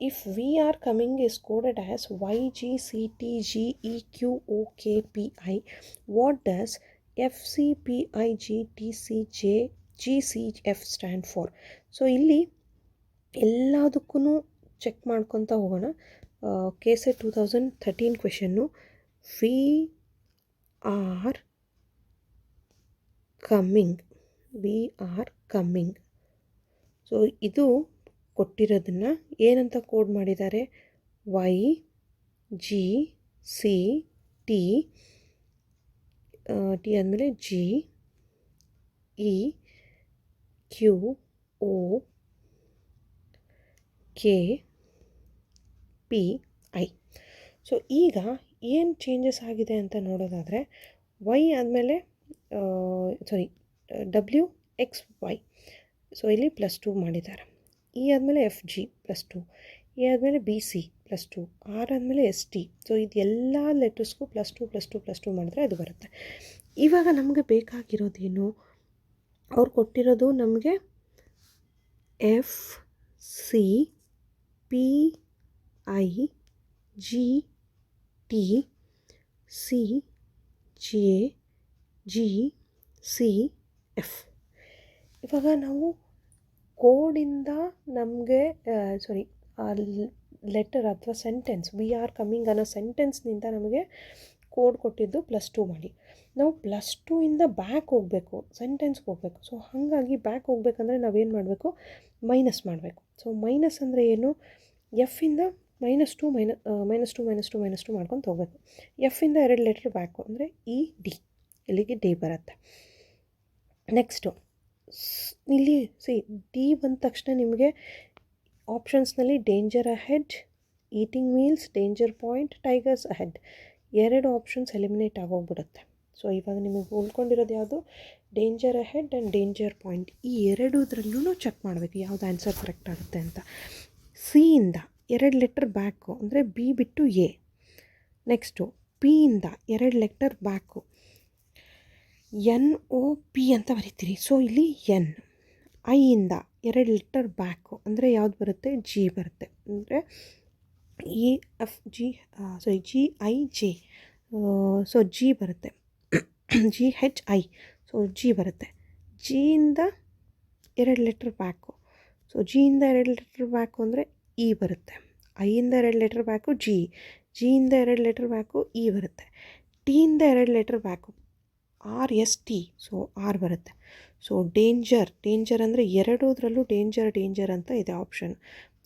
if VR coming is coded as YGCTGEQOKPI, what does FCPIGTCJGCF stand for? So ಇಲ್ಲಿ ಎಲ್ಲದಕ್ಕೂ ಚೆಕ್ ಮಾಡ್ಕೊತ ಹೋಗೋಣ. KSET 2013 question VR coming. So ಇದು ಕೊಟ್ಟಿರೋದನ್ನು ಏನಂತ ಕೋಡ್ ಮಾಡಿದ್ದಾರೆ? YGCT ಟಿ ಆದಮೇಲೆ GEQOKPI. ಸೊ ಈಗ ಏನು ಚೇಂಜಸ್ ಆಗಿದೆ ಅಂತ ನೋಡೋದಾದರೆ, Y ಆದಮೇಲೆ WXY. ಸೊ ಇಲ್ಲಿ +2 ಮಾಡಿದ್ದಾರೆ. E ಆದಮೇಲೆ FG +2, E ಆದಮೇಲೆ BC +2, R ಆದಮೇಲೆ ST. ಸೊ ಇದೆಲ್ಲ ಲೆಟರ್ಸ್ಗೂ +2 +2 +2 ಮಾಡಿದ್ರೆ ಅದು ಬರುತ್ತೆ. ಇವಾಗ ನಮಗೆ ಬೇಕಾಗಿರೋದೇನು? ಅವ್ರು ಕೊಟ್ಟಿರೋದು ನಮಗೆ FCPIGTCJGCF. ಇವಾಗ ನಾವು ಕೋಡಿಂದ ನಮಗೆ ಲೆಟರ್ ಅಥವಾ ಸೆಂಟೆನ್ಸ್ VR coming ಅನ್ನೋ ಸೆಂಟೆನ್ಸ್ನಿಂದ ನಮಗೆ ಕೋಡ್ ಕೊಟ್ಟಿದ್ದು +2 ಮಾಡಿ. ನಾವು +2ಇಂದ ಬ್ಯಾಕ್ ಹೋಗಬೇಕು, ಸೆಂಟೆನ್ಸ್ಗೆ ಹೋಗಬೇಕು. ಸೊ ಹಾಗಾಗಿ ಬ್ಯಾಕ್ ಹೋಗ್ಬೇಕಂದ್ರೆ ನಾವೇನು ಮಾಡಬೇಕು? ಮೈನಸ್ ಮಾಡಬೇಕು. ಸೊ ಮೈನಸ್ ಅಂದರೆ ಏನು? Fಯಿಂದ -2 ಮಾಡ್ಕೊಂಡು ಹೋಗಬೇಕು. ಎಫಿಂದ 2 ಲೆಟ್ರ್ ಬ್ಯಾಕು ಅಂದರೆ ಇ ಡಿ, ಇಲ್ಲಿಗೆ ಡಿ ಬರುತ್ತೆ. ನೆಕ್ಸ್ಟು ಇಲ್ಲಿ ಡಿ ಬಂದ ತಕ್ಷಣ ನಿಮಗೆ ಆಪ್ಷನ್ಸ್ನಲ್ಲಿ danger ahead, eating meals, danger point, tigers ahead 2 options eliminate ಆಗೋಗ್ಬಿಡುತ್ತೆ. ಸೊ ಇವಾಗ ನಿಮಗೆ ಉಳ್ಕೊಂಡಿರೋದು ಯಾವುದು? Danger ahead and danger point. ಈ ಎರಡೂದ್ರಲ್ಲೂ ಚೆಕ್ ಮಾಡಬೇಕು ಯಾವುದು ಆನ್ಸರ್ ಕರೆಕ್ಟ್ ಆಗುತ್ತೆ ಅಂತ. ಸಿಯಿಂದ 2 ಲೆಟರ್ ಬ್ಯಾಕು ಅಂದರೆ ಬಿ ಬಿಟ್ಟು ಎ. ನೆಕ್ಸ್ಟು ಪಿಯಿಂದ 2 ಲೆಟರ್ ಬ್ಯಾಕು NOP ಅಂತ ಬರೀತೀರಿ. ಸೊ ಇಲ್ಲಿ ಎನ್. ಐಯಿಂದ 2 ಲೆಟರ್ ಬ್ಯಾಕು ಅಂದರೆ ಯಾವ್ದು ಬರುತ್ತೆ? ಜಿ ಬರುತ್ತೆ. ಅಂದರೆ GIJ. ಸೊ ಜಿ ಬರುತ್ತೆ. GHI. ಸೊ ಜಿ ಬರುತ್ತೆ. ಜಿಯಿಂದ 2 ಲೆಟರ್ ಬ್ಯಾಕು. ಸೊ ಜಿಯಿಂದ 2 ಲೆಟರ್ ಬ್ಯಾಕು ಅಂದರೆ ಇ ಬರುತ್ತೆ. ಐಯಿಂದ 2 ಲೆಟರ್ ಬ್ಯಾಕು ಜಿ. ಜಿಯಿಂದ 2 ಲೆಟರ್ ಬ್ಯಾಕು ಇ ಬರುತ್ತೆ. ಟಿಯಿಂದ 2 letter back RST. So R ಬರುತ್ತೆ. ಸೊ ಡೇಂಜರ್ ಅಂದರೆ ಎರಡೂದ್ರಲ್ಲೂ ಡೇಂಜರ್ ಅಂತ ಇದೆ ಆಪ್ಷನ್.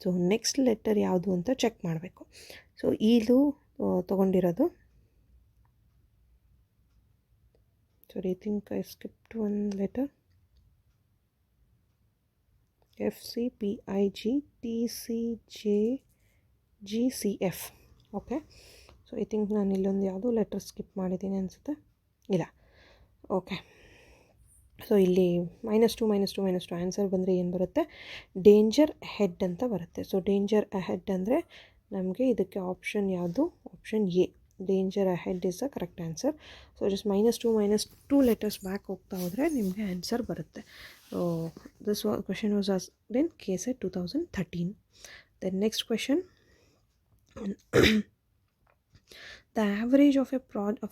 ಸೊ ನೆಕ್ಸ್ಟ್ ಲೆಟರ್ ಯಾವುದು ಅಂತ ಚೆಕ್ ಮಾಡಬೇಕು. ಸೊ ಇದು ತೊಗೊಂಡಿರೋದು, sorry, I think I skipped one letter. FCPIGTCJGCF. Okay. So I think ನಾನು ಇಲ್ಲೊಂದು ಯಾವುದೋ ಲೆಟರ್ ಸ್ಕಿಪ್ ಮಾಡಿದ್ದೀನಿ ಅನಿಸುತ್ತೆ. ಇಲ್ಲ. ಓಕೆ. ಸೊ ಇಲ್ಲಿ -2 ಆನ್ಸರ್ ಬಂದರೆ ಏನು ಬರುತ್ತೆ? ಡೇಂಜರ್ ಅಹೆಡ್ ಅಂತ ಬರುತ್ತೆ. ಸೊ ಡೇಂಜರ್ ಅಹೆಡ್ ಅಂದರೆ ನಮಗೆ ಇದಕ್ಕೆ ಆಪ್ಷನ್ ಯಾವುದು? Option A, danger ahead is the correct answer. So just -2 letters back ಹೋಗ್ತಾ ಹೋದರೆ ನಿಮಗೆ ಆನ್ಸರ್ ಬರುತ್ತೆ. This question was asked in KSET 2013. Then next question. The average of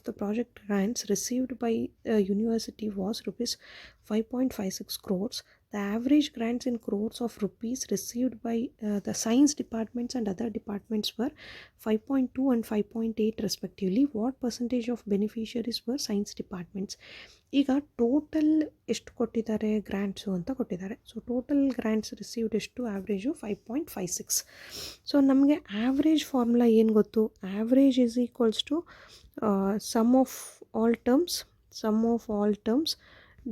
the project grants received by a university was rupees 5.56 crores. The average grants in crores of rupees received by the science departments and other departments were 5.2 and 5.8 respectively. What percentage of beneficiaries were science departments? ಈಗ total ಎಷ್ಟು ಕೊಟ್ಟಿದ್ದಾರೆ grants ಅಂತ ಕೊಟ್ಟಿದ್ದಾರೆ. So total grants received ಎಷ್ಟು? Average 5.56. So ನಮಗೆ average formula ಏನು ಗೊತ್ತು? Average is equals to sum of all terms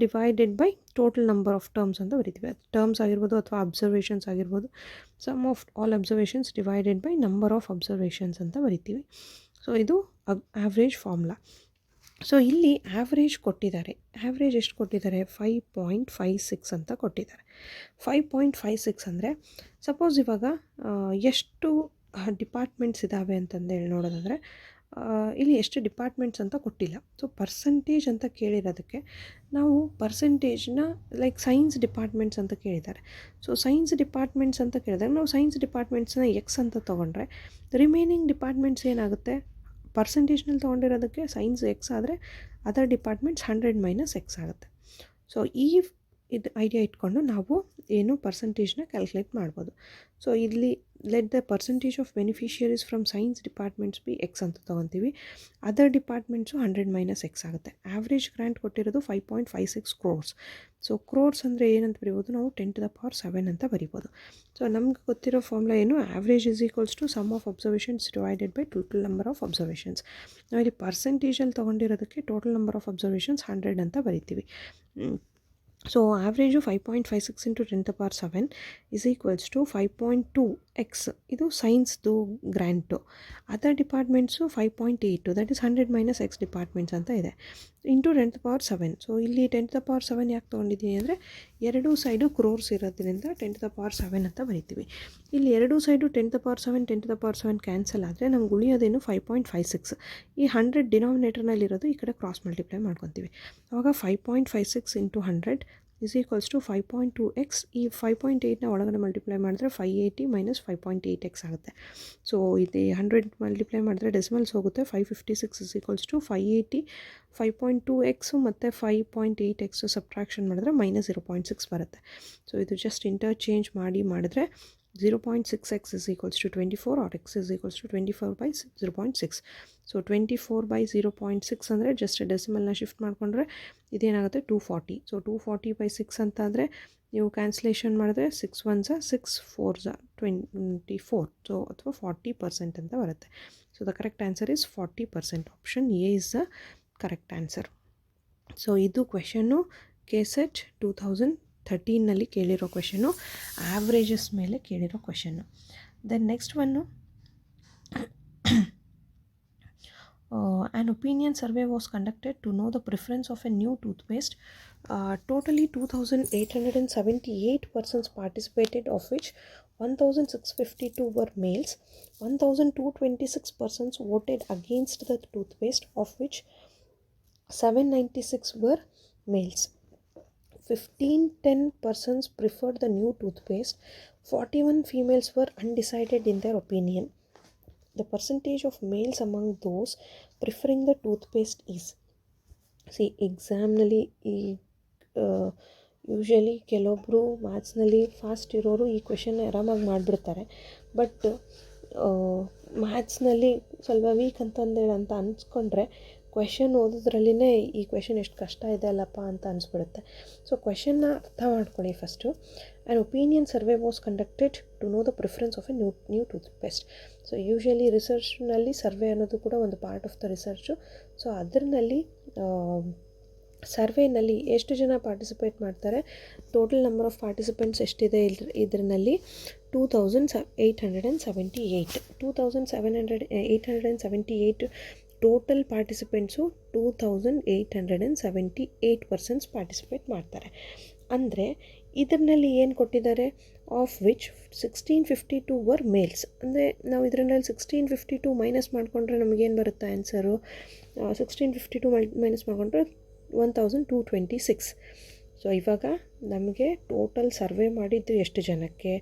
divided by total number of terms ಅಂತ ಬರೀತೀವಿ. ಟರ್ಮ್ಸ್ ಆಗಿರ್ಬೋದು ಅಥವಾ ಅಬ್ಸರ್ವೇಷನ್ಸ್ ಆಗಿರ್ಬೋದು. Sum of all observations divided by number of observations ಅಂತ ಬರೀತೀವಿ. ಸೊ ಇದು ಆವ್ರೇಜ್ ಫಾರ್ಮುಲಾ. ಸೊ ಇಲ್ಲಿ ಆವ್ರೇಜ್ ಕೊಟ್ಟಿದ್ದಾರೆ. ಆವ್ರೇಜ್ ಎಷ್ಟು ಕೊಟ್ಟಿದ್ದಾರೆ? 5.56 ಅಂತ ಕೊಟ್ಟಿದ್ದಾರೆ. 5.56 ಅಂದರೆ ಸಪೋಸ್ ಇವಾಗ ಎಷ್ಟು ಡಿಪಾರ್ಟ್ಮೆಂಟ್ಸ್ ಇದ್ದಾವೆ ಅಂತಂದೇಳಿ ನೋಡೋದಾದರೆ ಇಲ್ಲಿ ಎಷ್ಟು ಡಿಪಾರ್ಟ್ಮೆಂಟ್ಸ್ ಅಂತ ಕೊಟ್ಟಿಲ್ಲ. ಸೊ ಪರ್ಸೆಂಟೇಜ್ ಅಂತ ಕೇಳಿರೋದಕ್ಕೆ ನಾವು ಪರ್ಸೆಂಟೇಜ್ನ ಲೈಕ್ ಸೈನ್ಸ್ ಡಿಪಾರ್ಟ್ಮೆಂಟ್ಸ್ ಅಂತ ಕೇಳಿದ್ದಾರೆ. ಸೊ ಸೈನ್ಸ್ ಡಿಪಾರ್ಟ್ಮೆಂಟ್ಸ್ ಅಂತ ಕೇಳಿದಾಗ ನಾವು ಸೈನ್ಸ್ ಡಿಪಾರ್ಟ್ಮೆಂಟ್ಸ್ನ ಎಕ್ಸ್ ಅಂತ ತೊಗೊಂಡ್ರೆ ರಿಮೈನಿಂಗ್ ಡಿಪಾರ್ಟ್ಮೆಂಟ್ಸ್ ಏನಾಗುತ್ತೆ? ಪರ್ಸೆಂಟೇಜ್ನಲ್ಲಿ ತೊಗೊಂಡಿರೋದಕ್ಕೆ ಸೈನ್ಸ್ ಎಕ್ಸ್ ಆದರೆ ಅದರ್ ಡಿಪಾರ್ಟ್ಮೆಂಟ್ಸ್ 100 - ಎಕ್ಸ್ ಆಗುತ್ತೆ. ಸೊ ಇದು ಐಡಿಯಾ ಇಟ್ಕೊಂಡು ನಾವು ಏನು ಪರ್ಸೆಂಟೇಜ್ನ ಕ್ಯಾಲ್ಕುಲೇಟ್ ಮಾಡ್ಬೋದು. ಸೊ ಇಲ್ಲಿ let the percentage of beneficiaries from science departments B X ಅಂತ ತೊಗೊತೀವಿ. ಅದರ್ ಡಿಪಾರ್ಟ್ಮೆಂಟ್ಸು 100 - ಎಕ್ಸ್ ಆಗುತ್ತೆ. ಆವ್ರೇಜ್ ಗ್ರ್ಯಾಂಟ್ ಕೊಟ್ಟಿರೋದು 5.56 crores. ಸೊ ಕ್ರೋರ್ಸ್ ಅಂದರೆ ಏನಂತ ಬರಿಬೋದು? ನಾವು 10⁻7 ಅಂತ ಬರಿಬೋದು. ಸೊ ನಮ್ಗೆ ಗೊತ್ತಿರೋ ಫಾರ್ಮುಲಾ ಏನು? Average is equals to sum of observations divided by total number of observations. ನಾವು ಇಲ್ಲಿ ಪರ್ಸೆಂಟೇಜಲ್ಲಿ ತೊಗೊಂಡಿರೋದಕ್ಕೆ ಟೋಟಲ್ ನಂಬರ್ ಆಫ್ ಅಬ್ಸರ್ವೇಷನ್ಸ್ 100 ಅಂತ ಬರಿತೀವಿ. So average 5.56 × 10⁻7 is equals to 5.2x. ಇದು ಸೈನ್ಸ್ದು grant. Other departments 5.8, that is 100 - X departments ಅಂತ ಇದೆ, ಇಂಟು 10⁻7. ಸೊ ಇಲ್ಲಿ 10⁻7 ಯಾಕೆ ತೊಗೊಂಡಿದ್ದೀನಿ ಅಂದರೆ ಎರಡೂ ಸೈಡು ಕ್ರೋರ್ಸ್ ಇರೋದ್ರಿಂದ 10⁻7 ಅಂತ ಬರಿತೀವಿ. ಇಲ್ಲಿ ಎರಡೂ ಸೈಡು 10⁻7 ಕ್ಯಾನ್ಸಲ್ ಆದರೆ ನಮ್ಗೆ ಉಳಿಯೋದೇನು? 5.56. ಈ 100 ಡಿನಾಮಿನೇಟರ್ನಲ್ಲಿರೋದು ಈ ಕಡೆ ಕ್ರಾಸ್ ಮಲ್ಟಿಪ್ಲೈ ಮಾಡ್ಕೊತೀವಿ. ಆವಾಗ 5.56 × 100 ಇಸ್ ಈಕ್ವಲ್ಸ್ ಟು 5.2x. ಈ 5.8ನ ಒಳಗಡೆ ಮಲ್ಟಿಪ್ಲೈ ಮಾಡಿದ್ರೆ 580 - 5.8x ಆಗುತ್ತೆ. ಸೊ ಇದು 100 ಮಲ್ಟಿಪ್ಲೈ ಮಾಡಿದ್ರೆ ಡೆಸಿಮಲ್ಸ್ ಹೋಗುತ್ತೆ. 556 ಇಸ್ ಈಕ್ವಲ್ಸ್ ಟು 580, 5.2x ಮತ್ತು 5.8x ಸಬ್ಟ್ರಾಕ್ಷನ್ ಮಾಡಿದ್ರೆ -0.6 ಬರುತ್ತೆ. ಸೊ ಇದು ಜಸ್ಟ್ ಇಂಟರ್ಚೇಂಜ್ ಮಾಡಿದ್ರೆ 0.6x is equals to 24 or x is equals to 24 by 0.6. So 24 by 0.6 ಅಂದರೆ ಜಸ್ಟ್ ಡೆಸಿಮಲ್ನ ಶಿಫ್ಟ್ ಮಾಡಿಕೊಂಡ್ರೆ ಇದೇನಾಗುತ್ತೆ 240. ಸೊ 240 by 6 ಅಂತ ಅಂದರೆ ನೀವು ಕ್ಯಾನ್ಸಲೇಷನ್ ಮಾಡಿದ್ರೆ 6 1s 6 4s 24. ಸೊ ಅಥವಾ 40% ಅಂತ ಬರುತ್ತೆ. So the correct answer is 40%. Option A is the correct answer. So ಇದು ಕ್ವೆಶನ್ನು KSET 2013ನಲ್ಲಿ ಕೇಳಿರೋ ಕ್ವೆಶನ್ನು, ಆವ್ರೇಜಸ್ ಮೇಲೆ ಕೇಳಿರೋ ಕ್ವೆಶನ್ನು. ದೆನ್ ನೆಕ್ಸ್ಟ್ ಒನ್ನು, an opinion survey was conducted to know the preference of a new toothpaste. Totally 2,878 persons participated, of which 1,652 were males. 1,226 persons voted against the toothpaste, of which 796 were males. 1510 persons preferred the new toothpaste. 41 females were undecided in their opinion. The percentage of males among those preferring the toothpaste is, see, ಎಕ್ಸಾಮ್ನಲ್ಲಿ usually ಕೆಲವೊಬ್ಬರು ಮ್ಯಾಥ್ಸ್ನಲ್ಲಿ fast ಇರೋರು ಈ question ಆರಾಮಾಗಿ ಮಾಡಿಬಿಡ್ತಾರೆ. But ಮ್ಯಾಥ್ಸ್ನಲ್ಲಿ ಸ್ವಲ್ಪ weak ಅಂತಂದೇಳಿ ಅಂತ ಅನ್ಸ್ಕೊಂಡ್ರೆ ಕ್ವೆಶನ್ ಓದೋದ್ರಲ್ಲಿನೇ ಈ ಕ್ವೆಶನ್ ಎಷ್ಟು ಕಷ್ಟ ಇದೆ ಅಲ್ಲಪ್ಪ ಅಂತ ಅನಿಸ್ಬಿಡುತ್ತೆ. ಸೊ ಕ್ವೆಶನ್ನ ಅರ್ಥ ಮಾಡ್ಕೊಳ್ಳಿ first. An opinion survey was conducted to know the preference of a new toothpaste. So usually ರಿಸರ್ಚ್ನಲ್ಲಿ ಸರ್ವೆ ಅನ್ನೋದು ಕೂಡ ಒಂದು part of the research. So ಅದರಲ್ಲಿ ಸರ್ವೇನಲ್ಲಿ ಎಷ್ಟು ಜನ ಪಾರ್ಟಿಸಿಪೇಟ್ ಮಾಡ್ತಾರೆ, ಟೋಟಲ್ ನಂಬರ್ ಆಫ್ ಪಾರ್ಟಿಸಿಪೆಂಟ್ಸ್ ಎಷ್ಟಿದೆ ಇದರಲ್ಲಿ 2,878. 2,878 ಟೋಟಲ್ ಪಾರ್ಟಿಸಿಪೆಂಟ್ಸು 2,878 ಪರ್ಸನ್ಸ್ ಪಾರ್ಟಿಸಿಪೇಟ್ ಮಾಡ್ತಾರೆ. ಅಂದರೆ ಇದರಲ್ಲಿ ಏನು ಕೊಟ್ಟಿದ್ದಾರೆ, ಆಫ್ ವಿಚ್ 1652 ವರ್ ಮೇಲ್ಸ್. ಅಂದರೆ ನಾವು ಇದರಲ್ಲಿ 1652 ಮೈನಸ್ ಮಾಡಿಕೊಂಡ್ರೆ ನಮಗೇನು ಬರುತ್ತೆ ಆನ್ಸರು, 1652 ಮೈನಸ್ ಮಾಡಿಕೊಂಡ್ರೆ 1,226. ಸೊ ಇವಾಗ ನಮಗೆ ಟೋಟಲ್ ಸರ್ವೆ ಮಾಡಿದ್ದು ಎಷ್ಟು ಜನಕ್ಕೆ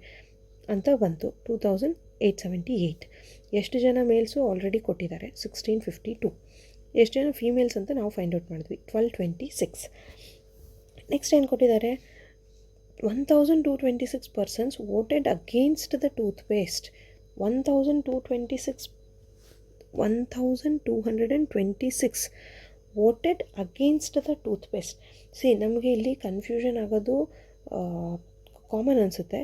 ಅಂತ ಬಂತು, 2,878. ಎಷ್ಟು ಜನ ಮೇಲ್ಸು ಆಲ್ರೆಡಿ ಕೊಟ್ಟಿದ್ದಾರೆ 1652. ಎಷ್ಟು ಜನ ಫೀಮೇಲ್ಸ್ ಅಂತ ನಾವು ಫೈಂಡ್ ಔಟ್ ಮಾಡಿದ್ವಿ 1226. ನೆಕ್ಸ್ಟ್ ಏನು ಕೊಟ್ಟಿದ್ದಾರೆ, 1,226 persons voted against the toothpaste. 1,226 voted against the toothpaste. ನಮಗೆ ಇಲ್ಲಿ ಕನ್ಫ್ಯೂಷನ್ ಆಗೋದು ಕಾಮನ್ ಅನಿಸುತ್ತೆ.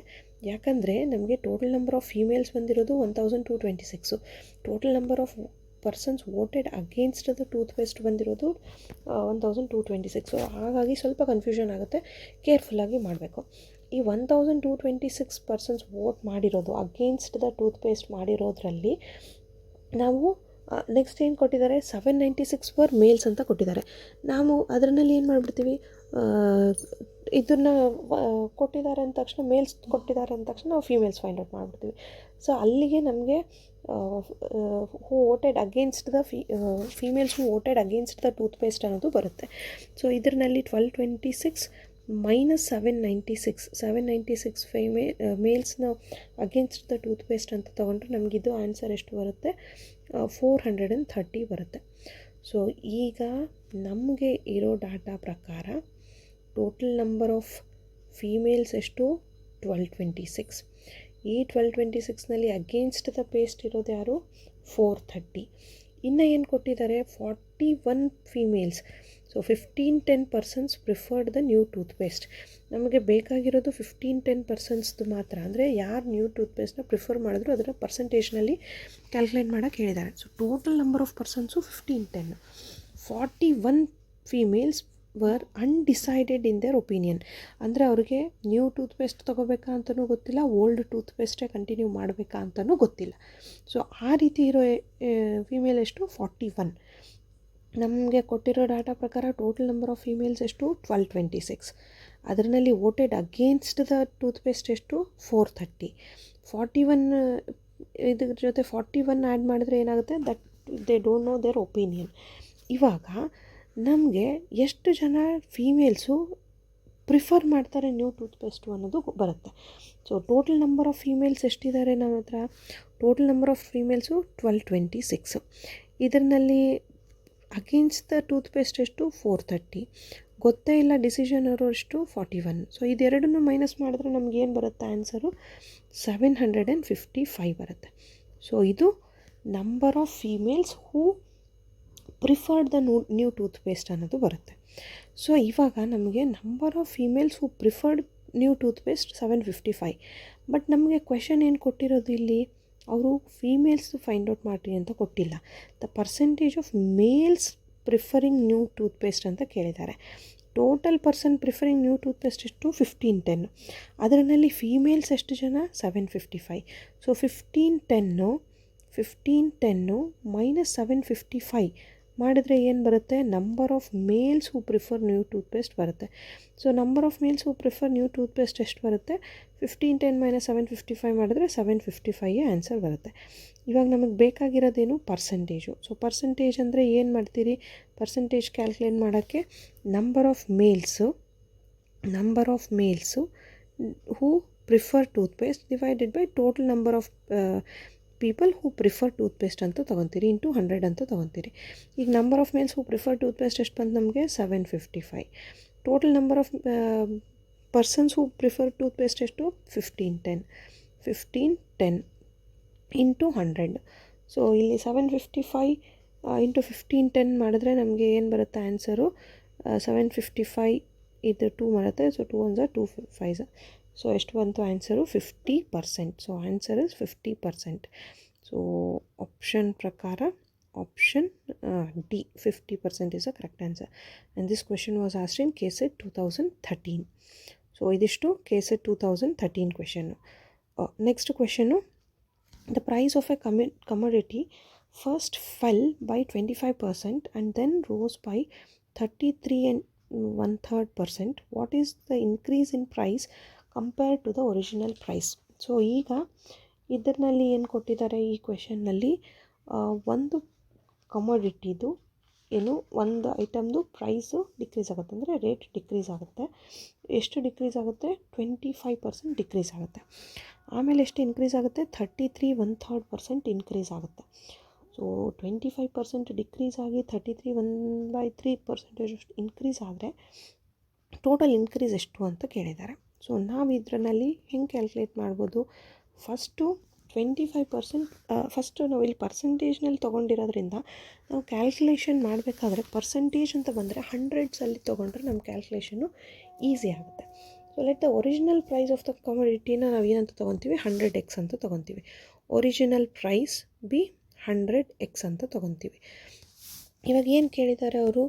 ಯಾಕಂದರೆ ನಮಗೆ ಟೋಟಲ್ ನಂಬರ್ ಆಫ್ ಫೀಮೇಲ್ಸ್ ಬಂದಿರೋದು 1,226. Total number of persons voted against the toothpaste ಬಂದಿರೋದು 1,226. ಸೊ ಹಾಗಾಗಿ ಸ್ವಲ್ಪ ಕನ್ಫ್ಯೂಷನ್ ಆಗುತ್ತೆ, ಕೇರ್ಫುಲ್ಲಾಗಿ ಮಾಡಬೇಕು. ಈ 1,226 ಪರ್ಸನ್ಸ್ ವೋಟ್ ಮಾಡಿರೋದು ಅಗೇನ್ಸ್ಟ್ ದ ಟೂತ್ಪೇಸ್ಟ್ ಮಾಡಿರೋದ್ರಲ್ಲಿ ನಾವು ನೆಕ್ಸ್ಟ್ ಏನು ಕೊಟ್ಟಿದ್ದಾರೆ, 796 ವರ್ ಮೇಲ್ಸ್ ಅಂತ ಕೊಟ್ಟಿದ್ದಾರೆ. ನಾವು ಅದರಲ್ಲಿ ಏನು ಮಾಡಿಬಿಡ್ತೀವಿ, ಇದನ್ನು ಕೊಟ್ಟಿದ್ದಾರೆ ಅಂದ ತಕ್ಷಣ ಮೇಲ್ಸ್ ಕೊಟ್ಟಿದ್ದಾರೆ ಅಂದ ತಕ್ಷಣ ನಾವು ಫೀಮೇಲ್ಸ್ ಫೈಂಡ್ ಔಟ್ ಮಾಡಿಬಿಡ್ತೀವಿ. ಸೊ ಅಲ್ಲಿಗೆ ನಮಗೆ who voted against the females who voted against the toothpaste ಅನ್ನೋದು ಬರುತ್ತೆ. ಸೊ ಇದರಲ್ಲಿ 1226 ಮೈನಸ್ 796 ಮೇಲ್ಸ್ನ ಅಗೇನ್ಸ್ಟ್ ದ ಟೂತ್ಪೇಸ್ಟ್ ಅಂತ ತೊಗೊಂಡ್ರೆ ನಮಗಿದು ಆನ್ಸರ್ ಎಷ್ಟು ಬರುತ್ತೆ, 430 ಬರುತ್ತೆ. ಸೊ ಈಗ ನಮಗೆ ಇರೋ ಡಾಟಾ ಪ್ರಕಾರ ಟೋಟಲ್ ನಂಬರ್ ಆಫ್ ಫೀಮೇಲ್ಸ್ ಎಷ್ಟು, 1226. ಈ 1226ನಲ್ಲಿ ಅಗೇನ್ಸ್ಟ್ ದ ಪೇಸ್ಟ್ ಇರೋದು ಯಾರು, 430. ಇನ್ನು ಏನು ಕೊಟ್ಟಿದ್ದಾರೆ, 41 females. So 1510 persons preferred the new toothpaste. ನಮಗೆ ಬೇಕಾಗಿರೋದು 1510 ಪರ್ಸನ್ಸ್ದು ಮಾತ್ರ. ಅಂದರೆ ಯಾರು ನ್ಯೂ ಟೂತ್ಪೇಸ್ಟ್ನ ಪ್ರಿಫರ್ ಮಾಡಿದ್ರು ಅದರ ಪರ್ಸಂಟೇಜ್ನಲ್ಲಿ ಕ್ಯಾಲ್ಕುಲೇಟ್ ಮಾಡೋಕ್ಕೆ ಹೇಳಿದ್ದಾರೆ. So total number of persons 1510. 41 females var undecided in their opinion. ಅಂದರೆ ಅವ್ರಿಗೆ ನ್ಯೂ ಟೂತ್ಪೇಸ್ಟ್ ತೊಗೋಬೇಕಾ ಅಂತಲೂ ಗೊತ್ತಿಲ್ಲ, ಓಲ್ಡ್ ಟೂತ್ಪೇಸ್ಟೇ ಕಂಟಿನ್ಯೂ ಮಾಡಬೇಕಾ ಅಂತಲೂ ಗೊತ್ತಿಲ್ಲ. ಸೊ ಆ ರೀತಿ ಇರೋ ಫೀಮೇಲ್ ಎಷ್ಟು, 41. ನಮಗೆ ಕೊಟ್ಟಿರೋ ಡಾಟಾ ಪ್ರಕಾರ ಟೋಟಲ್ ನಂಬರ್ ಆಫ್ ಫೀಮೇಲ್ಸ್ ಎಷ್ಟು, 1226. ಅದರಲ್ಲಿ ವೋಟೆಡ್ ಅಗೇನ್ಸ್ಟ್ ದ ಟೂತ್ಪೇಸ್ಟ್ ಎಷ್ಟು, 430. 41 ಇದ್ರ ಜೊತೆ 41 ಆ್ಯಡ್ ಮಾಡಿದ್ರೆ ಏನಾಗುತ್ತೆ, that they don't know their opinion. ಇವಾಗ ನಮಗೆ ಎಷ್ಟು ಜನ ಫೀಮೇಲ್ಸು ಪ್ರಿಫರ್ ಮಾಡ್ತಾರೆ ನ್ಯೂ ಟೂತ್ಪೇಸ್ಟು ಅನ್ನೋದು ಬರುತ್ತೆ. So total number of females ಎಷ್ಟಿದ್ದಾರೆ ನಮ್ಮ ಹತ್ರ, ಟೋಟಲ್ ನಂಬರ್ ಆಫ್ ಫೀಮೇಲ್ಸು 1226. ಇದರಲ್ಲಿ ಅಗೇನ್ಸ್ಟ್ ದ ಟೂತ್ಪೇಸ್ಟ್ ಎಷ್ಟು, 430. ಗೊತ್ತೇ ಇಲ್ಲ ಡಿಸಿಷನ್ ಇರೋಷ್ಟು 41. ಸೊ ಇದೆರಡನ್ನು ಮೈನಸ್ ಮಾಡಿದ್ರೆ ನಮ್ಗೆ ಏನು ಬರುತ್ತೆ ಆನ್ಸರು 755 ಬರುತ್ತೆ. ಸೊ ಇದು number of females who preferred the new toothpaste ಅನ್ನೋದು ಬರುತ್ತೆ. ಸೊ ಇವಾಗ ನಮಗೆ number of females who preferred new toothpaste 755. But ನಮಗೆ ಕ್ವೆಶನ್ ಏನು ಕೊಟ್ಟಿರೋದು ಇಲ್ಲಿ, ಅವರು ಫೀಮೇಲ್ಸ್ ಫೈಂಡ್ ಔಟ್ ಮಾಡಿ ಅಂತ ಕೊಟ್ಟಿಲ್ಲ. The percentage of males preferring new toothpaste ಅಂತ ಕೇಳಿದ್ದಾರೆ. Total person preferring new toothpaste ಎಷ್ಟು 1510. ಅದರಲ್ಲಿ ಫೀಮೇಲ್ಸ್ ಎಷ್ಟು ಜನ 755. ಸೊ 1510 ಮೈನಸ್ 755 ಮಾಡಿದ್ರೆ ಏನು ಬರುತ್ತೆ, number of males who prefer new toothpaste ಬರುತ್ತೆ. So number of males who prefer new toothpaste ಎಷ್ಟು ಬರುತ್ತೆ, 1510 ಮೈನಸ್ 755 ಮಾಡಿದ್ರೆ 755 ಆನ್ಸರ್ ಬರುತ್ತೆ. ಇವಾಗ ನಮಗೆ ಬೇಕಾಗಿರೋದೇನು ಪರ್ಸೆಂಟೇಜು. ಸೊ ಪರ್ಸೆಂಟೇಜ್ ಅಂದರೆ ಏನು ಮಾಡ್ತೀರಿ, ಪರ್ಸೆಂಟೇಜ್ ಕ್ಯಾಲ್ಕುಲೇಟ್ ಮಾಡೋಕ್ಕೆ number of males who prefer toothpaste divided by total number of people who prefer toothpaste ಅಂತ ತೊಗೊತೀರಿ ಇಂಟು 100 ಅಂತ ತೊಗೊತೀರಿ. ಈಗ number of males who prefer toothpaste ಎಷ್ಟು ಬಂತು ನಮಗೆ 755. Total number of persons who prefer toothpaste ಎಷ್ಟು 1510 ಇಂಟು 100. ಸೊ ಇಲ್ಲಿ 755 ಇಂಟು 1510 ಮಾಡಿದ್ರೆ ನಮಗೆ ಏನು ಬರುತ್ತೆ ಆನ್ಸರು 755 ಇದು 2 ಮಾಡುತ್ತೆ. ಸೊ 2 1 2 5. ಸೊ ಎಷ್ಟು ಬಂತು answer 50%. So answer is 50%. So option ಪ್ರಕಾರ option D 50% is a correct answer. And this question was asked in KSET 2013. So ಇದಿಷ್ಟು KSET 2013 ಕ್ವೆಶನ್ನು. ನೆಕ್ಸ್ಟ್ ಕ್ವೆಶನ್ನು, the price of a commodity first fell by 25% and then rose by 33 1/3%. What is the increase in price compared to the original price? So ಈಗ ಇದರಲ್ಲಿ ಏನು ಕೊಟ್ಟಿದ್ದಾರೆ ಈ ಕ್ವೆಶನ್ನಲ್ಲಿ, ಒಂದು ಕಮೋಡಿಟಿದು ಏನು ಒಂದು ಐಟಮ್ದು ಪ್ರೈಸು ಡಿಕ್ರೀಸ್ ಆಗುತ್ತೆ, ಅಂದರೆ ರೇಟ್ ಡಿಕ್ರೀಸ್ ಆಗುತ್ತೆ. ಎಷ್ಟು ಡಿಕ್ರೀಸ್ ಆಗುತ್ತೆ, 25% ಡಿಕ್ರೀಸ್ ಆಗುತ್ತೆ. ಆಮೇಲೆ ಎಷ್ಟು ಇನ್ಕ್ರೀಸ್ ಆಗುತ್ತೆ, 33 1/3% ಇನ್ಕ್ರೀಸ್ ಆಗುತ್ತೆ. ಸೊ 25% ಡಿಕ್ರೀಸ್ ಆಗಿ 33 1/3% ಇನ್ಕ್ರೀಸ್ ಆದರೆ ಟೋಟಲ್ ಇನ್ಕ್ರೀಸ್ ಎಷ್ಟು ಅಂತ ಕೇಳಿದ್ದಾರೆ. ಸೊ ನಾವು ಇದರಲ್ಲಿ ಹೆಂಗೆ ಕ್ಯಾಲ್ಕುಲೇಟ್ ಮಾಡ್ಬೋದು, ಫಸ್ಟು 25% ಫಸ್ಟು ನಾವು ಇಲ್ಲಿ ಪರ್ಸೆಂಟೇಜ್ನಲ್ಲಿ ತೊಗೊಂಡಿರೋದ್ರಿಂದ ನಾವು ಕ್ಯಾಲ್ಕುಲೇಷನ್ ಮಾಡಬೇಕಾದ್ರೆ ಪರ್ಸೆಂಟೇಜ್ ಅಂತ ಬಂದರೆ 100ಸಲ್ಲಿ ತೊಗೊಂಡ್ರೆ ನಮ್ಮ ಕ್ಯಾಲ್ಕುಲೇಷನ್ನು ಈಸಿ ಆಗುತ್ತೆ. So let the original price of the ಕಮೋಡಿಟಿನ ನಾವು ಏನಂತ ತೊಗೊತೀವಿ, 100x ಅಂತ ತೊಗೊತೀವಿ. ಒರಿಜಿನಲ್ ಪ್ರೈಸ್ ಬಿ 100x ಅಂತ ತೊಗೊತೀವಿ. ಇವಾಗ ಏನು ಕೇಳಿದ್ದಾರೆ ಅವರು,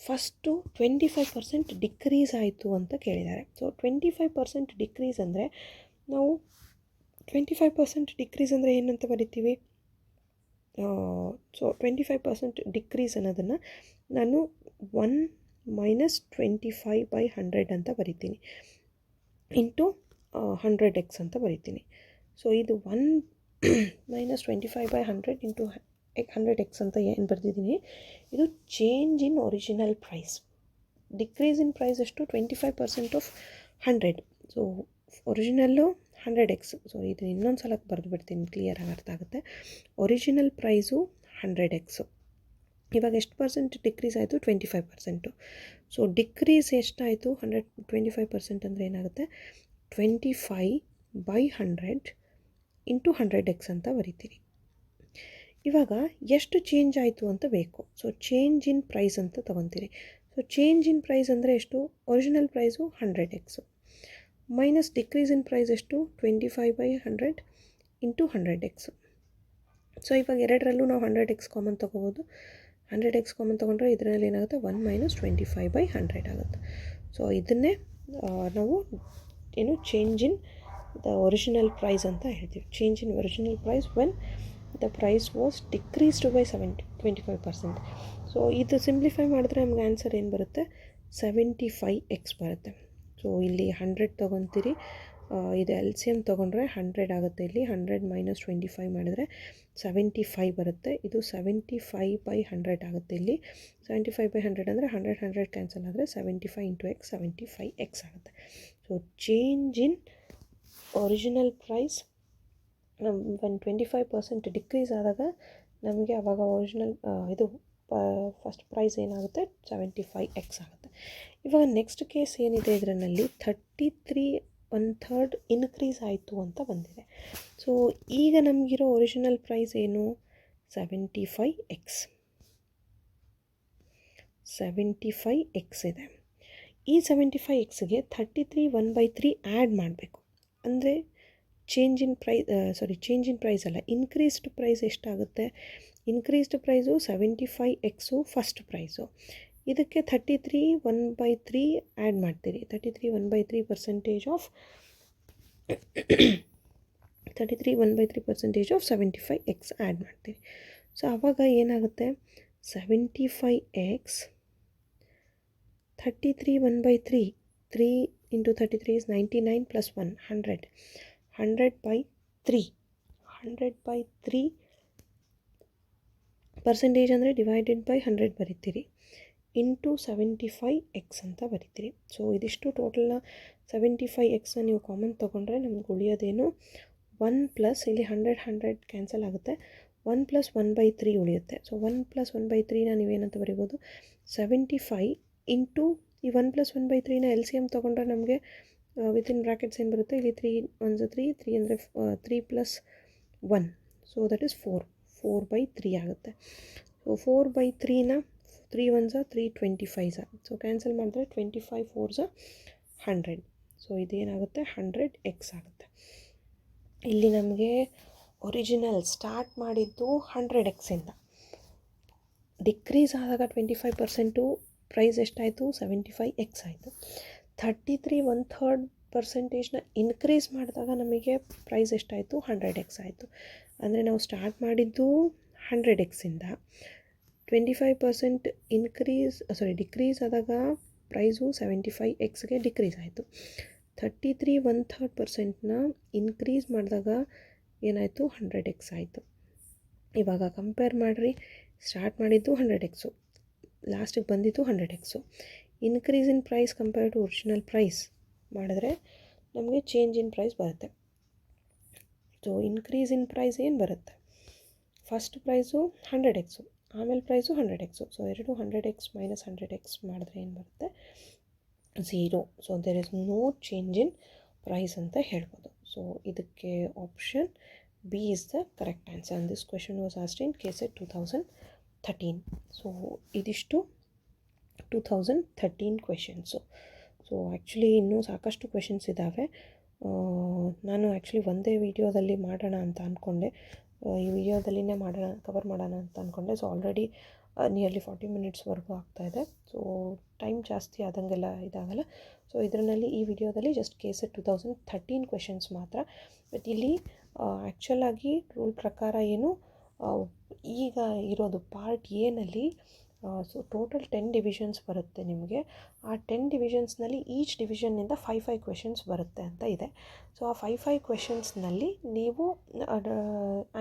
ಫಸ್ಟು 25% ಡಿಕ್ರೀಸ್ ಆಯಿತು ಅಂತ ಕೇಳಿದ್ದಾರೆ. ಸೊ 25% ಡಿಕ್ರೀಸ್ ಅಂದರೆ ನಾವು 25% ಡಿಕ್ರೀಸ್ ಅಂದರೆ ಏನಂತ ಬರಿತೀವಿ, ಸೊ 25% ಡಿಕ್ರೀಸ್ ಅನ್ನೋದನ್ನು ನಾನು 1 ಮೈನಸ್ 25/100 ಅಂತ ಬರಿತೀನಿ ಇಂಟು 100x ಅಂತ ಬರಿತೀನಿ. ಸೊ ಇದು 1 ಮೈನಸ್ 25/100 ಇಂಟು 100x ಅಂತ ಏನು ಬರೆದಿದ್ದೀನಿ, ಇದು change in original price. Decrease in price ಎಷ್ಟು, 25% of 100. So original 100x. So ಇದು ಇನ್ನೊಂದು ಸಲ ಬರೆದು ಬಿಡ್ತೀನಿ, ಕ್ಲಿಯರಾಗಿ ಅರ್ಥ ಆಗುತ್ತೆ. Original price 100x. ಇವಾಗ ಎಷ್ಟು ಪರ್ಸೆಂಟ್ ಡಿಕ್ರೀಸ್ ಆಯಿತು, 25%. ಸೊ ಡಿಕ್ರೀಸ್ ಎಷ್ಟಾಯಿತು, 25% ಅಂದರೆ ಏನಾಗುತ್ತೆ, 25/100 ಇಂಟು 100x ಅಂತ ಬರಿತೀರಿ. ಇವಾಗ ಎಷ್ಟು ಚೇಂಜ್ ಆಯಿತು ಅಂತ ಬೇಕು. ಸೊ ಚೇಂಜ್ ಇನ್ ಪ್ರೈಸ್ ಅಂತ ತೊಗೊತೀರಿ. ಸೊ ಚೇಂಜ್ ಇನ್ ಪ್ರೈಸ್ ಅಂದರೆ ಎಷ್ಟು, original price 100x minus decrease in price ಎಷ್ಟು, 25/100 ಇಂಟು 100x. ಸೊ ಇವಾಗ ಎರಡರಲ್ಲೂ ನಾವು 100x ಕಾಮನ್ ತೊಗೋಬೋದು. 100x ಕಾಮನ್ ತೊಗೊಂಡ್ರೆ ಇದರಲ್ಲಿ ಏನಾಗುತ್ತೆ, 1 ಮೈನಸ್ 25/100 ಆಗುತ್ತೆ. ಸೊ ಇದನ್ನೇ ನಾವು ಏನು change in the original price ಅಂತ ಹೇಳ್ತೀವಿ. Change in original price when the price was decreased by 25%. So ಇದು ಸಿಂಪ್ಲಿಫೈ ಮಾಡಿದ್ರೆ ನಮ್ಗೆ ಆನ್ಸರ್ ಏನು ಬರುತ್ತೆ, 75x ಬರುತ್ತೆ. ಸೊ ಇಲ್ಲಿ 100 ತೊಗೊತೀರಿ, ಇದು LCM ತೊಗೊಂಡ್ರೆ 100 ಆಗುತ್ತೆ. ಇಲ್ಲಿ 100 ಮೈನಸ್ 25 ಮಾಡಿದರೆ 75 ಬರುತ್ತೆ. ಇದು 75/100 ಆಗುತ್ತೆ. ಇಲ್ಲಿ 75/100 ಅಂದರೆ 100 ಕ್ಯಾನ್ಸಲ್ ಆದರೆ 75 ಇಂಟು x 75x ಆಗುತ್ತೆ. So change in original price on 25% decrease ಆದಾಗ ನಮಗೆ ಆವಾಗ ಒರಿಜಿನಲ್ ಇದು ಫಸ್ಟ್ ಪ್ರೈಸ್ ಏನಾಗುತ್ತೆ, 75x ಆಗುತ್ತೆ. ಇವಾಗ ನೆಕ್ಸ್ಟ್ ಕೇಸ್ ಏನಿದೆ ಇದರಲ್ಲಿ 33 1/3 ಇನ್ಕ್ರೀಸ್ ಆಯಿತು ಅಂತ ಬಂದಿದೆ. ಸೊ ಈಗ ನಮಗಿರೋ ಒರಿಜಿನಲ್ ಪ್ರೈಸ್ ಏನು 75x. 75x ಇದೆ. ಈ 75xಗೆ 33 1/3 ಆ್ಯಡ್ ಮಾಡಬೇಕು. ಅಂದರೆ ಚೇಂಜ್ ಇನ್ ಪ್ರೈಸ್ ಅಲ್ಲ, ಇನ್ಕ್ರೀಸ್ಡ್ ಪ್ರೈಸ್ ಎಷ್ಟಾಗುತ್ತೆ? Increased price 75x first prize, ಇದಕ್ಕೆ 33 1/3 ಆ್ಯಡ್ ಮಾಡ್ತೀರಿ. 33 1/3% ಆಫ್ 75x ಆ್ಯಡ್ ಮಾಡ್ತೀರಿ. ಸೊ ಆವಾಗ ಏನಾಗುತ್ತೆ 75x 33 1/3, 3 into 33 is 99 plus 1 100. 100/3 percentage ಅಂದರೆ ಡಿವೈಡೆಡ್ ಬೈ 100 ಬರಿತೀರಿ, ಇಂಟು 75x ಅಂತ ಬರಿತೀರಿ. ಸೊ ಇದಿಷ್ಟು ಟೋಟಲ್ನ 75xನ ನೀವು ಕಾಮನ್ ತೊಗೊಂಡ್ರೆ ನಮ್ಗೆ ಉಳಿಯೋದೇನು 1 ಪ್ಲಸ್ ಇಲ್ಲಿ 100 ಕ್ಯಾನ್ಸಲ್ ಆಗುತ್ತೆ, 1 + 1/3 ಉಳಿಯುತ್ತೆ. ಸೊ 1 + 1/3ನ ನೀವೇನಂತ ಬರಿಬೋದು 75 ಇಂಟು ಈ 1 + 1/3ನ LCM ತೊಗೊಂಡ್ರೆ ನಮಗೆ ವಿತಿನ್ ಬ್ರ್ಯಾಕೆಟ್ಸ್ ಏನು ಬರುತ್ತೆ, ಇಲ್ಲಿ 3 1 3 3 ಅಂದರೆ 3 + 1, ಸೊ ದಟ್ ಈಸ್ 4/3 ಆಗುತ್ತೆ. So 4/3ನ 3 1s 3 25s, so cancel ಮಾಡಿದ್ರೆ 25 4s 100. ಸೊ ಇದೇನಾಗುತ್ತೆ 100x ಆಗುತ್ತೆ. ಇಲ್ಲಿ ನಮಗೆ ಒರಿಜಿನಲ್ ಸ್ಟಾರ್ಟ್ ಮಾಡಿದ್ದು 100xಯಿಂದ, ಡಿಕ್ರೀಸ್ ಆದಾಗ 25% ಪ್ರೈಸ್ ಎಷ್ಟಾಯಿತು 75x ಆಯಿತು. 33 1/3% ಇನ್ಕ್ರೀಸ್ ಮಾಡಿದಾಗ ನಮಗೆ ಪ್ರೈಸ್ ಎಷ್ಟಾಯಿತು 100x ಆಯಿತು. ಅಂದರೆ ನಾವು ಸ್ಟಾರ್ಟ್ ಮಾಡಿದ್ದು 100xಯಿಂದ 25% ಡಿಕ್ರೀಸ್ ಆದಾಗ ಪ್ರೈಸು 75xಗೆ ಡಿಕ್ರೀಸ್ ಆಯಿತು. 33 1/3%ನ ಇನ್ಕ್ರೀಸ್ ಮಾಡಿದಾಗ ಏನಾಯಿತು 100x ಆಯಿತು. ಇವಾಗ ಕಂಪೇರ್ ಮಾಡಿರಿ, ಸ್ಟಾರ್ಟ್ ಮಾಡಿದ್ದು 100x, ಲಾಸ್ಟಿಗೆ ಬಂದಿದ್ದು 100x. Increase in price compare to original price ಮಾಡಿದ್ರೆ ನಮಗೆ ಚೇಂಜ್ ಇನ್ ಪ್ರೈಸ್ ಬರುತ್ತೆ. ಸೊ ಇನ್ಕ್ರೀಸ್ ಇನ್ ಪ್ರೈಸ್ ಏನು ಬರುತ್ತೆ, ಫಸ್ಟ್ ಪ್ರೈಸು 100x, ಆಮೇಲೆ ಪ್ರೈಸು 100x. ಸೊ ಎರಡು 100x - 100x ಮಾಡಿದ್ರೆ ಏನು ಬರುತ್ತೆ 0. So there is no change in price ಅಂತ ಹೇಳ್ಬೋದು. ಸೊ ಇದಕ್ಕೆ option B is the correct answer. And this question was asked in KSET 2013. So ಇದಿಷ್ಟು 2013 ಕ್ವೆಶನ್ಸು. ಸೊ ಆ್ಯಕ್ಚುಲಿ ಇನ್ನೂ ಸಾಕಷ್ಟು ಕ್ವೆಶನ್ಸ್ ಇದ್ದಾವೆ. ನಾನು ಆ್ಯಕ್ಚುಲಿ ಒಂದೇ ವಿಡಿಯೋದಲ್ಲಿ ಮಾಡೋಣ ಅಂತ ಅಂದ್ಕೊಂಡೆ, ಈ ವಿಡಿಯೋದಲ್ಲಿನೇ ಕವರ್ ಮಾಡೋಣ ಅಂತ ಅಂದ್ಕೊಂಡೆ. ಸೊ ಆಲ್ರೆಡಿ ನಿಯರ್ಲಿ 40 ಮಿನಿಟ್ಸ್ವರೆಗೂ ಆಗ್ತಾಯಿದೆ. ಸೊ ಟೈಮ್ ಜಾಸ್ತಿ ಆದಂಗೆಲ್ಲ ಇದಾಗಲ್ಲ. ಸೊ ಇದರಲ್ಲಿ ಈ ವಿಡಿಯೋದಲ್ಲಿ ಜಸ್ಟ್ KSET 2013 ಕ್ವೆಶನ್ಸ್ ಮಾತ್ರ. ಬಟ್ ಇಲ್ಲಿ ಆ್ಯಕ್ಚುಲಾಗಿ ರೂಲ್ ಪ್ರಕಾರ ಏನು ಈಗ ಇರೋದು ಪಾರ್ಟ್ ಎನಲ್ಲಿ ಸೊ ಟೋಟಲ್ 10 ಡಿವಿಷನ್ಸ್ ಬರುತ್ತೆ ನಿಮಗೆ. ಆ 10 ಡಿವಿಷನ್ಸ್ನಲ್ಲಿ ಈಚ್ ಡಿವಿಷನ್ನಿಂದ 5 ಕ್ವೆಶನ್ಸ್ ಬರುತ್ತೆ ಅಂತ ಇದೆ. ಸೊ ಆ 5 ಕ್ವೆಶನ್ಸ್ನಲ್ಲಿ ನೀವು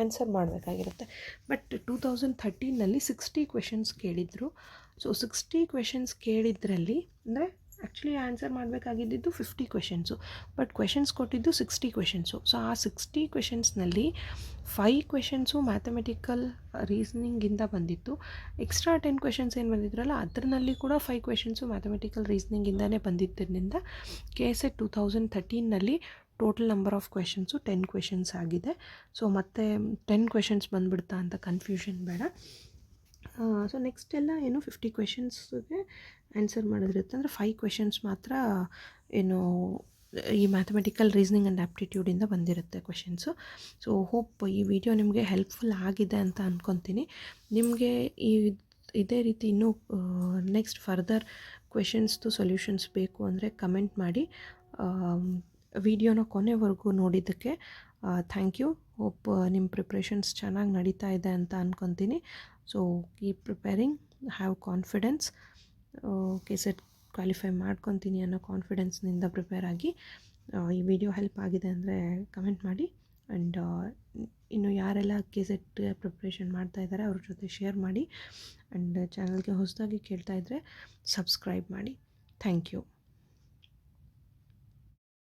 ಆನ್ಸರ್ ಮಾಡಬೇಕಾಗಿರುತ್ತೆ. ಬಟ್ 2013ನಲ್ಲಿ 60 ಕ್ವೆಶನ್ಸ್ ಕೇಳಿದರು. ಸೊ 60 ಕ್ವೆಶನ್ಸ್ ಕೇಳಿದ್ರಲ್ಲಿ ಅಂದರೆ ಆ್ಯಕ್ಚುಲಿ ಆನ್ಸರ್ ಮಾಡಬೇಕಾಗಿದ್ದು 50 ಕ್ವೆಶನ್ಸು, ಬಟ್ ಕ್ವೆಶನ್ಸ್ ಕೊಟ್ಟಿದ್ದು 60 ಕ್ವೆಶನ್ಸು. ಸೊ ಆ 60 ಕ್ವೆಶನ್ಸ್ನಲ್ಲಿ 5 ಕ್ವೆಶನ್ಸು ಮ್ಯಾಥಮೆಟಿಕಲ್ ರೀಸನಿಂಗಿಂದ ಬಂದಿತ್ತು. ಎಕ್ಸ್ಟ್ರಾ 10 ಕ್ವೆಶನ್ಸ್ ಏನು ಬಂದಿದ್ರಲ್ಲ ಅದರಲ್ಲಿ ಕೂಡ 5 ಕ್ವೆಶನ್ಸು ಮ್ಯಾಥಮೆಟಿಕಲ್ ರೀಸನಿಂಗಿಂದನೇ ಬಂದಿದ್ದರಿಂದ KSET 2013ನಲ್ಲಿ total number of questions 10 questions ಆಗಿದೆ. ಸೊ ಮತ್ತೆ 10 ಕ್ವೆಶನ್ಸ್ ಬಂದುಬಿಡ್ತಾ ಅಂತ ಕನ್ಫ್ಯೂಷನ್ ಬೇಡ. ಸೊ ನೆಕ್ಸ್ಟ್ ಎಲ್ಲ ಏನು 50 ಕ್ವೆಶನ್ಸ್ಗೆ ಆನ್ಸರ್ ಮಾಡೋದಿರುತ್ತೆ. ಅಂದರೆ 5 ಕ್ವೆಶನ್ಸ್ ಮಾತ್ರ ಏನು ಈ ಮ್ಯಾಥಮೆಟಿಕಲ್ ರೀಸನಿಂಗ್ ಆ್ಯಂಡ್ ಆ್ಯಪ್ಟಿಟ್ಯೂಡಿಂದ ಬಂದಿರುತ್ತೆ ಕ್ವೆಶನ್ಸು. ಸೊ ಹೋಪ್ ಈ ವಿಡಿಯೋ ನಿಮಗೆ ಹೆಲ್ಪ್ಫುಲ್ ಆಗಿದೆ ಅಂತ ಅಂದ್ಕೊತೀನಿ. ನಿಮಗೆ ಇದೇ ರೀತಿ ಇನ್ನೂ ನೆಕ್ಸ್ಟ್ ಫರ್ದರ್ ಕ್ವೆಶನ್ಸ್ದು ಸೊಲ್ಯೂಷನ್ಸ್ ಬೇಕು ಅಂದರೆ ಕಮೆಂಟ್ ಮಾಡಿ. ವಿಡಿಯೋನ ಕೊನೆವರೆಗೂ ನೋಡಿದ್ದಕ್ಕೆ ಥ್ಯಾಂಕ್ ಯು. ಹೋಪ್ ನಿಮ್ಮ ಪ್ರಿಪ್ರೇಷನ್ಸ್ ಚೆನ್ನಾಗಿ ನಡೀತಾ ಇದೆ ಅಂತ ಅಂದ್ಕೊತೀನಿ. So keep preparing, have confidence. KSET qualify ಮಾಡ್ಕೊತೀನಿ ಅನ್ನೋ ಕಾನ್ಫಿಡೆನ್ಸ್ನಿಂದ ಪ್ರಿಪೇರ್ ಆಗಿ. ಈ ವಿಡಿಯೋ ಹೆಲ್ಪ್ ಆಗಿದೆ ಅಂದರೆ ಕಮೆಂಟ್ ಮಾಡಿ. ಆ್ಯಂಡ್ ಇನ್ನು ಯಾರೆಲ್ಲ KSET ಪ್ರಿಪ್ರೇಷನ್ ಮಾಡ್ತಾ ಇದ್ದಾರೆ ಅವ್ರ ಜೊತೆ ಶೇರ್ ಮಾಡಿ. ಆ್ಯಂಡ್ ಚಾನಲ್ಗೆ ಹೊಸದಾಗಿ ಕೇಳ್ತಾ ಇದ್ದರೆ ಸಬ್ಸ್ಕ್ರೈಬ್ ಮಾಡಿ. Thank you.